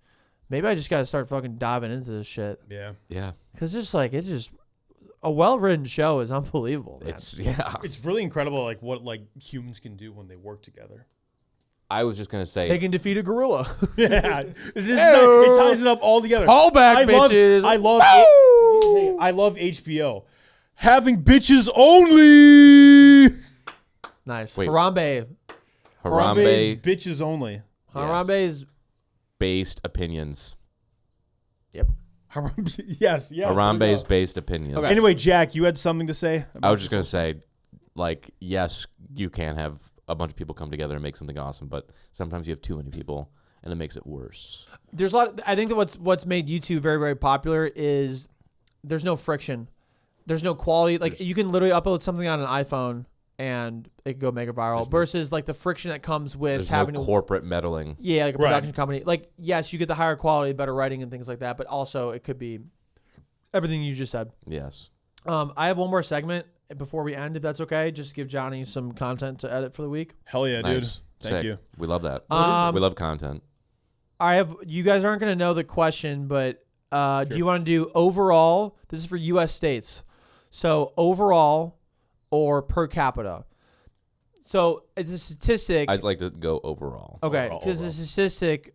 maybe I just gotta start fucking diving into this shit. Yeah. Yeah. Because it's just a well-written show is unbelievable, man. It's really incredible, like what like humans can do when they work together. I was just gonna say They can defeat a gorilla. Yeah, it ties it up all together. Call back, bitches. I love HBO. Having bitches only. Nice. Wait. Harambe. Harambe bitches only. Harambe is based opinions. yep. Yes. Harambe's based opinions. Okay. Anyway, Jack, you had something to say? I was just gonna say, like, yes, you can have a bunch of people come together and make something awesome, but sometimes you have too many people, and it makes it worse. There's a lot. I think that what's made YouTube very, very popular is there's no friction. There's no quality. Like you can literally upload something on an iPhone and it can go mega viral. Versus like the friction that comes with There's having no corporate meddling. like a Right. production company. Like yes, you get the higher quality, better writing and things like that. But also it could be everything you just said. Yes. I have one more segment before we end, if that's okay. Just give Johnny some content to edit for the week. Hell yeah, dude. Nice. Thank Sick. you. We love that. We love content. You guys aren't going to know the question, but do you want to do overall? This is for U.S. states. So overall or per capita. So it's a statistic. I'd like to go overall. Okay, because the statistic,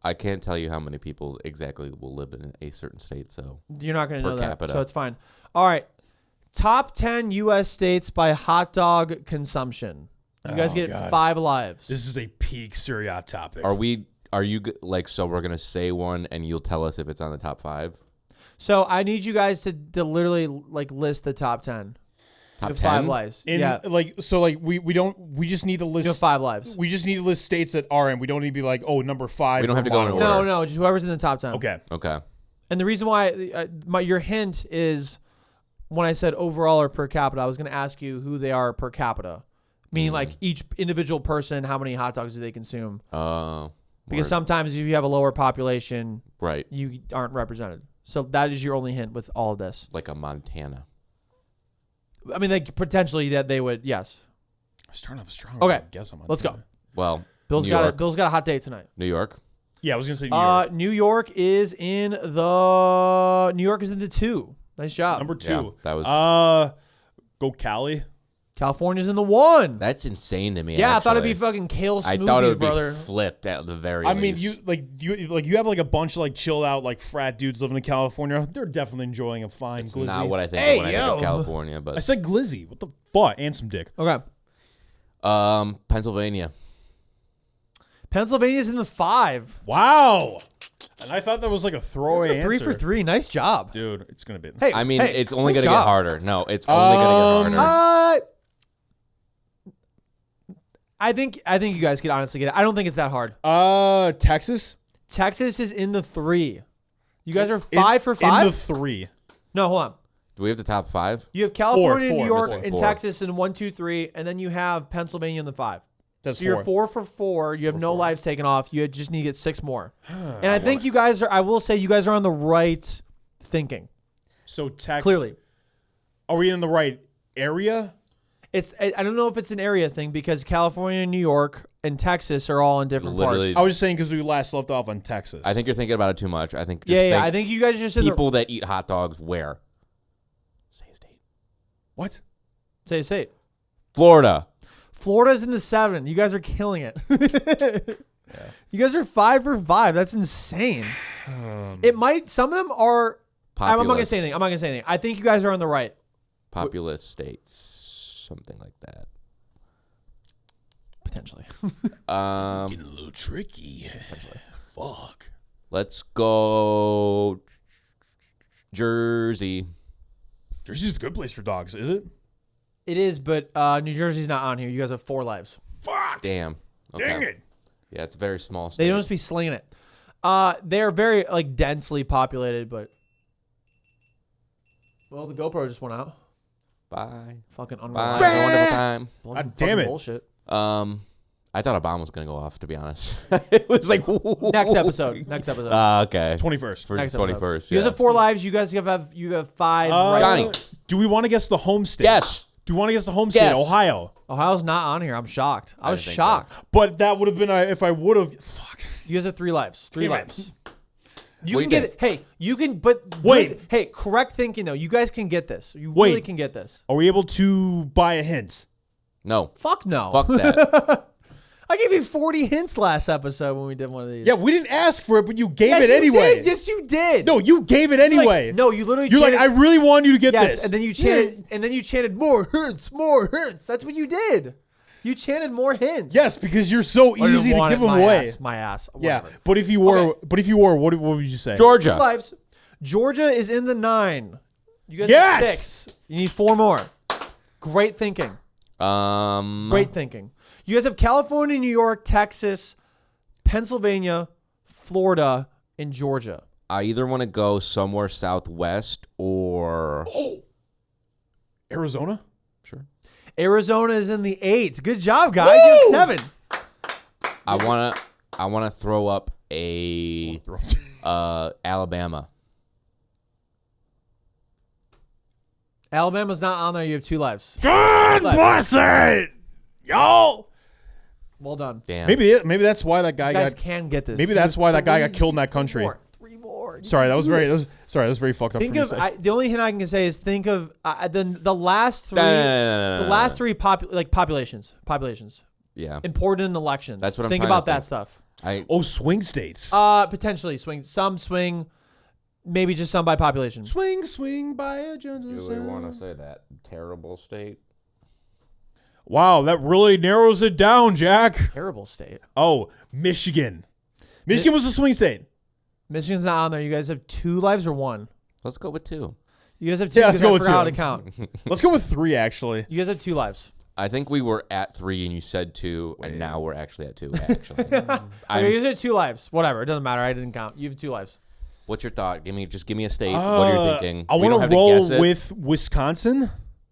I can't tell you how many people exactly will live in a certain state, so you're not going to Per know that. capita. So it's fine. All right. Top 10 U.S. states by hot dog consumption. You guys Oh, get God. 5 lives. This is a peak Sir Yacht topic. are you like, so we're gonna say one and you'll tell us if it's on the top 5? So I need you guys to literally like list the top 10. Top You have 10? 5 lives. Yeah. we just need to list. You have 5 lives. We just need to list states that are in. We don't need to be like, oh, number 5. We don't have to go in order. No, just whoever's in the top 10. Okay. Okay. And the reason why your hint is when I said overall or per capita, I was going to ask you who they are per capita, meaning like each individual person, how many hot dogs do they consume? Because Word. sometimes if you have a lower population, Right. you aren't represented. So that is your only hint with all of this. Like a Montana. I mean, like potentially that they would, yes. I'm starting off strong. Okay. I guess I'm on Let's go. time. Well, Bill's New got York. Bill's got a hot date tonight. New York. Yeah, I was gonna say New York. New York is in the 2. Nice job. Number 2. Yeah, that was. Go Cali. California's in the 1. That's insane to me. Yeah, I thought it'd actually. be fucking kale smoothies, I thought it would brother. be flipped at the very I mean, least. you have like a bunch of like chilled out like frat dudes living in California. They're definitely enjoying a fine It's glizzy. not what I think Hey, when I think of yo. California, I but said glizzy. What the fuck? And some dick. Okay. Pennsylvania. Pennsylvania's in the 5. Wow. And I thought that was like a throwaway Three answer. for 3. Nice job. Dude, it's gonna be. Hey, I mean, hey, it's only nice gonna get job. harder. No, it's only gonna get harder. I think you guys could honestly get it. I don't think it's that hard. Texas. Texas is in the 3. You guys are 5 for 5? In the 3. No, hold on. Do we have the top 5? You have California, Four, New York, missing and 4. Texas in 1, 2, 3, and then you have Pennsylvania in the 5. That's So you're 4. 4 for 4. You have no lives taken off. You just need to get 6 more. And I think you guys are. I will say you guys are on the right thinking. So Texas. Clearly, Are we in the right area? I don't know if it's an area thing because California, New York, and Texas are all in different Literally- I was just saying because we last left off on Texas. I think you're thinking about it too much. I think. Just Yeah. think I think you guys are just in people that eat hot dogs where? Say a state. What? say it. Florida. Florida's in the 7. You guys are killing it. You guys are 5 for 5. That's insane. It might. Some of them are. I'm not gonna Populous. say anything. I think you guys are on the right. populous states, something like that. Potentially. Getting a little tricky. Potentially. Fuck. Let's go Jersey. Jersey's a good place for dogs, is it? It is, but New Jersey's not on here. You guys have 4 lives. Fuck. Damn. Okay. Dang it. Yeah, it's a very small state. They don't just be slinging it. They're very like densely populated, but well, the GoPro just went out. Bye. Fucking Bye. unreliable. Have a wonderful time. God damn it. Bullshit. I thought a bomb was gonna go off. To be honest, it was like Next episode. Next episode. Okay. 21st. For Next 21st. episode. You guys have 4 lives. You guys have 5. Right? Johnny. Do we want to guess the home state? Yes. Do we want to guess the home state? Yes. Ohio. Ohio's not on here. I'm shocked. I was didn't think shocked. But that would have been if I would have. Fuck. You guys have 3 lives. 3 Damn it. lives. You What can do you get it. Hey, you can. But Wait. Hey, correct thinking though. You guys can get this. You Wait. really can get this. Are we able to buy a hint? No. Fuck no. Fuck that. I gave you 40 hints last episode when we did one of these. Yeah, we didn't ask for it, but you gave yes, it anyway. You did. Yes, you did. No, you gave it You're like- anyway. no, you literally. You're like, chanted, I really want you to get yes, this. and then you chanted, more hints, more hints. That's what you did. You chanted more hints. Yes, because you're so Or you easy to wanted give them my away. Ass, my ass. Yeah, Whatever. but if you were, what would you say? Georgia. Lives. Georgia is in the 9. You guys Yes! have 6. You need 4 more. Great thinking. Great thinking. You guys have California, New York, Texas, Pennsylvania, Florida, and Georgia. I either want to go somewhere southwest or Arizona. sure. Arizona is in the 8. Good job, guys. You have 7. I wanna throw up a Alabama. Alabama's not on there. You have 2 lives. God Left. bless it, y'all. Well done. Damn. Maybe that's why that guy You guys got. can get this. Maybe You that's have why that guy 3. got killed in that country. 3 more. You Sorry, can that was do very. this. That was very fucked up. Think for me of to say. the only hint I can say is think of the last 3. No. The last 3 populations. Yeah. Important elections. That's what I'm think trying to about that think. stuff. Swing states. Potentially swing, maybe just some by population. Swing by a gentle Do we sound. want to say that terrible state? Wow, that really narrows it down, Jack. Terrible state. Oh, Michigan. Michigan was a swing state. Michigan's not on there. You guys have 2 lives or 1? Let's go with 2. You guys have 2. Yeah, let's because go I with forgot 2. how to count. Let's go with 3, actually. You guys have 2 lives. I think we were at 3 and you said 2, and now we're actually at 2. Actually, Okay, you guys have 2 lives. Whatever. It doesn't matter. I didn't count. You have 2 lives. what's your thought? Give me a state. What are you thinking? I We don't want have to roll guess it. with Wisconsin.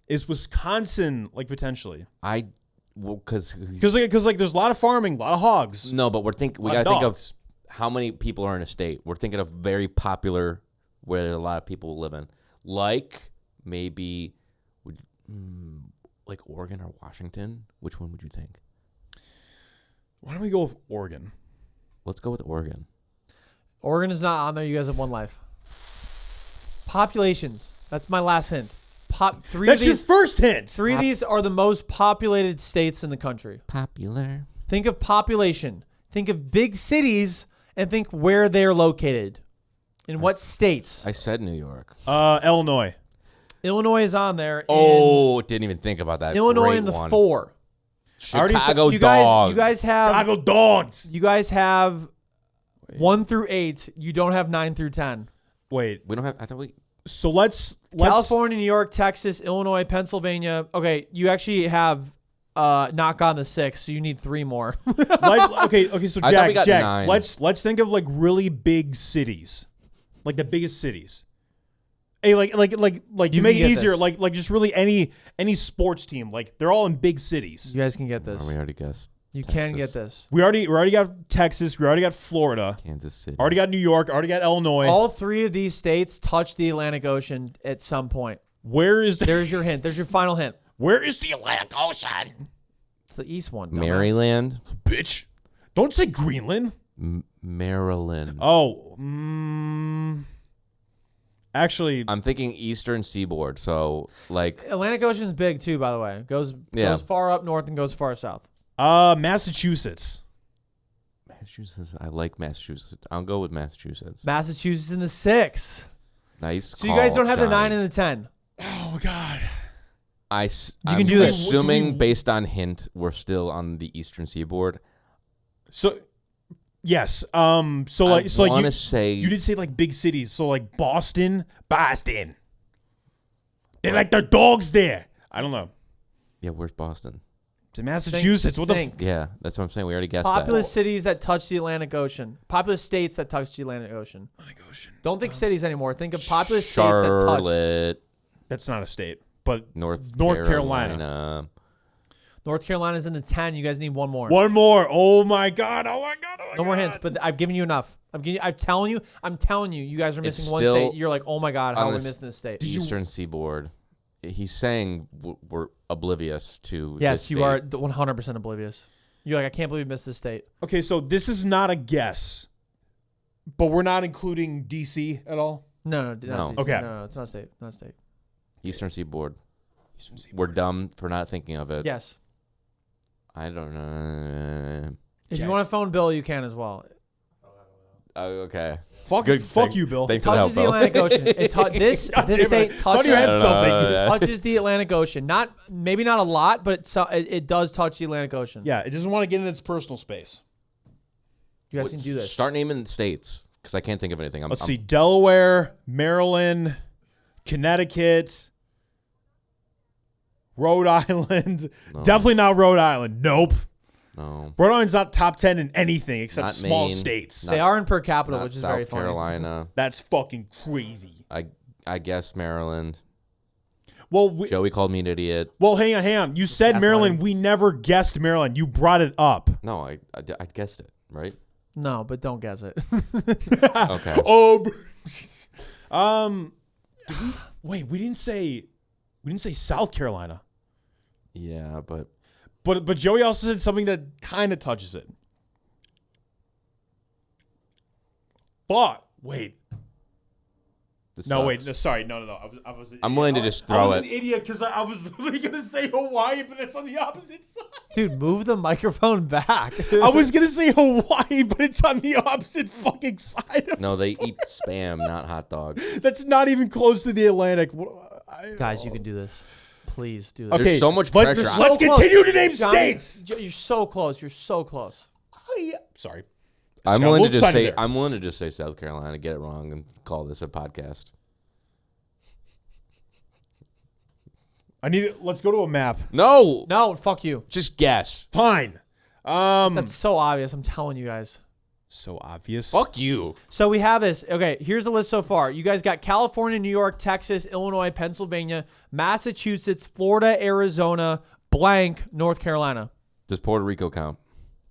Is Wisconsin like potentially? Because Because there's a lot of farming, a lot of hogs. no, but we lot gotta of think of dogs. how many people are in a state. We're thinking of very popular where a lot of people live in, like maybe like Oregon or Washington. Which one would you think? Why don't we go with Oregon? Let's go with Oregon. Oregon is not on there. You guys have 1 life. Populations. That's my last hint. 3 That's of your these. first hint. 3 of these are the most populated states in the country. Popular. Think of population. Think of big cities and think where they're located. In what states? I said New York. Illinois. Illinois is on there. Oh, didn't even think about that. Illinois Great in the one. 4. already said- Chicago You guys, dog. you guys have. Chicago dogs. You guys have 1 through 8. You don't have 9 through 10. Wait. We don't have. I thought we. So let's California, New York, Texas, Illinois, Pennsylvania. Okay, you actually have knock on the 6, so you need 3 more. Okay. So I thought we got Jack. 9. Let's think of like really big cities, like the biggest cities. Hey, like You to make can it get easier, this. like just really any sports team, like they're all in big cities. You guys can get this. We already guessed. You can Texas. get this. We already got Texas. We already got Florida. Kansas City. Already got New York. Already got Illinois. All 3 of these states touch the Atlantic Ocean at some point. Where is the There's your hint. There's your final hint. Where is the Atlantic Ocean? It's the east one. dumbass. Maryland. Bitch. Don't say Greenland. Maryland. Oh. Actually, I'm thinking Eastern Seaboard. So like Atlantic Ocean's big too, by the way. Goes far up north and goes far south. Massachusetts. Massachusetts. I like Massachusetts. I'll go with Massachusetts. Massachusetts in the 6. Nice. So you guys call, don't have the 9 Johnny. and the 10. Oh my God. I'm can do this. assuming based on hint, we're still on the eastern seaboard. So, yes. So I want to say you did say like big cities. So like Boston. They like their dogs there. I don't know. yeah. Where's Boston? It's in Massachusetts. What the? Think. Yeah, that's what I'm saying. We already guessed Populous cities that touch the Atlantic Ocean. Populous states that touch the Atlantic Ocean. Don't think cities anymore. Think of populous states that touch. Charlotte, That's not a state, but North Carolina. North Carolina's in the 10. You guys need one more. One more. Oh my god. Oh my god. No more hints, but I've given you enough. I'm telling you, you guys are missing It's one still state. You're like, oh my god, how on are we this missing this state? eastern seaboard. He's saying we're oblivious to. Yes, this you state. are 100% oblivious. You're like, I can't believe we missed this state. Okay, so this is not a guess, but we're not including DC at all. No. No. Okay. No, it's not a state. Not a state. Eastern seaboard. We're dumb for not thinking of it. Yes. I don't know. If you want to phone Bill, you can as well. Oh, okay. Fuck Thank- you, Bill. Thanks for the Touches help, the Bill. Atlantic Ocean. This state Thought you had touches, something. touches the Atlantic Ocean. Maybe not a lot, but it does touch the Atlantic Ocean. Yeah, it doesn't want to get in its personal space. You guys can do this. Start naming states because I can't think of anything. Let's see: Delaware, Maryland, Connecticut, Rhode Island. No. Definitely not Rhode Island. Nope. No. Rhode Island's not top 10 in anything except Not small Maine. states. Not- They are in per capita, Not which is South very funny. Carolina. That's fucking crazy. I guess Maryland. Well, Joey called me an idiot. hang on. You said That's Maryland. fine. We never guessed Maryland. You brought it up. No, I guessed it, right? No, but don't guess it. Okay. Oh, wait. We didn't say South Carolina. Yeah, but But Joey also said something that kind of touches it. Fuck. Wait. this No, sucks. wait. No, sorry. No. I was. I'm willing to just I throw was it. an idiot because I was literally gonna say Hawaii, but it's on the opposite side. Dude, move the microphone back. I was gonna say Hawaii, but it's on the opposite fucking side. No, they eat spam, not hot dogs. That's not even close to the Atlantic. Guys, you can do this. Please do this. Okay, There's so much let's, pressure. let's So close. continue to name Johnny, states. You're so close. You're so close. Sorry. I'm got a willing to little just excited say there. I'm willing to just say South Carolina, get it wrong, and call this a podcast. Let's go to a map. No, No, fuck you. just guess. Fine. That's so obvious. I'm telling you guys. So obvious. Fuck you. So we have this. Okay, here's the list so far. You guys got California, New York, Texas, Illinois, Pennsylvania, Massachusetts, Florida, Arizona, blank, North Carolina. Does Puerto Rico count?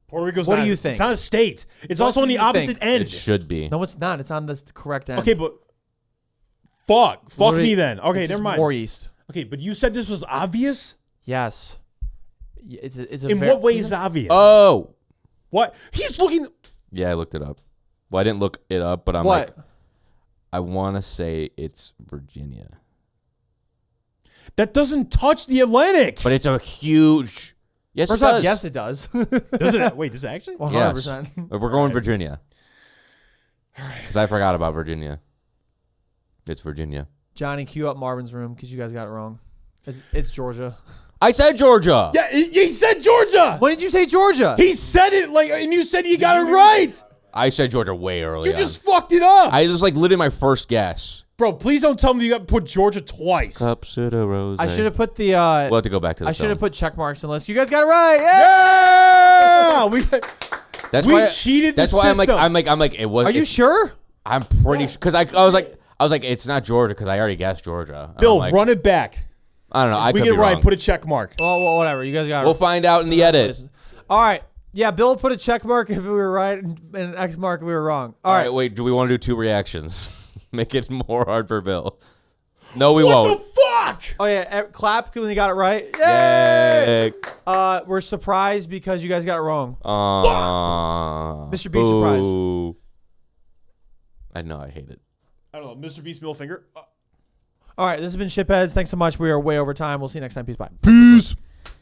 Puerto Rico's What not, do you think? It's not a state. It's What also do on the you opposite think? end. It should be. No, it's not. It's on the correct end. Okay, but fuck Literally, me then. Okay, it's never just mind. More east. Okay, but you said this was obvious. Yes. It's a In what way is it obvious? Oh, What? He's looking. yeah, I looked it up. Well, I didn't look it up, but I'm What? like, I want to say it's Virginia, That doesn't touch the Atlantic. but it's a huge. Yes, First it off, does. yes, it does. Does it? Wait, does it actually? 100%. We're going Virginia. Because I forgot about Virginia. It's Virginia. Johnny, cue up Marvin's room because you guys got it wrong. It's Georgia. I said Georgia. Yeah, he said Georgia. When did you say Georgia? He said it like, and you said you got it right. I said Georgia way early. You just fucked it up, I was like literally my first guess. bro. Please don't tell me you got to put Georgia twice. Cups of the rose. I should have put the. We'll have to go back to the I should have film. put check marks in the list. You guys got it right. Yeah. Yeah, That's we why cheated the That's why system. I'm like it was. Are you sure? I'm pretty sure because I was like it's not Georgia because I already guessed Georgia. And Bill, I'm like, run it back. I don't know. I We could get be it right. wrong. Put a check mark. Well, whatever. You guys got it. We'll find out in the edit. All right. Yeah, Bill put a check mark if we were right and an X mark if we were wrong. All All right. right, wait. Do we want to do 2 reactions? Make it more hard for Bill. No, we What won't. the fuck? Oh yeah, clap when you got it right. Yay! We're surprised because you guys got it wrong. Mr. B surprised. boo. I know. I hate it. I don't know. Mr. Beast middle finger. All right, this has been Shipheads. Thanks so much. We are way over time. We'll see you next time. Peace. Bye. Peace.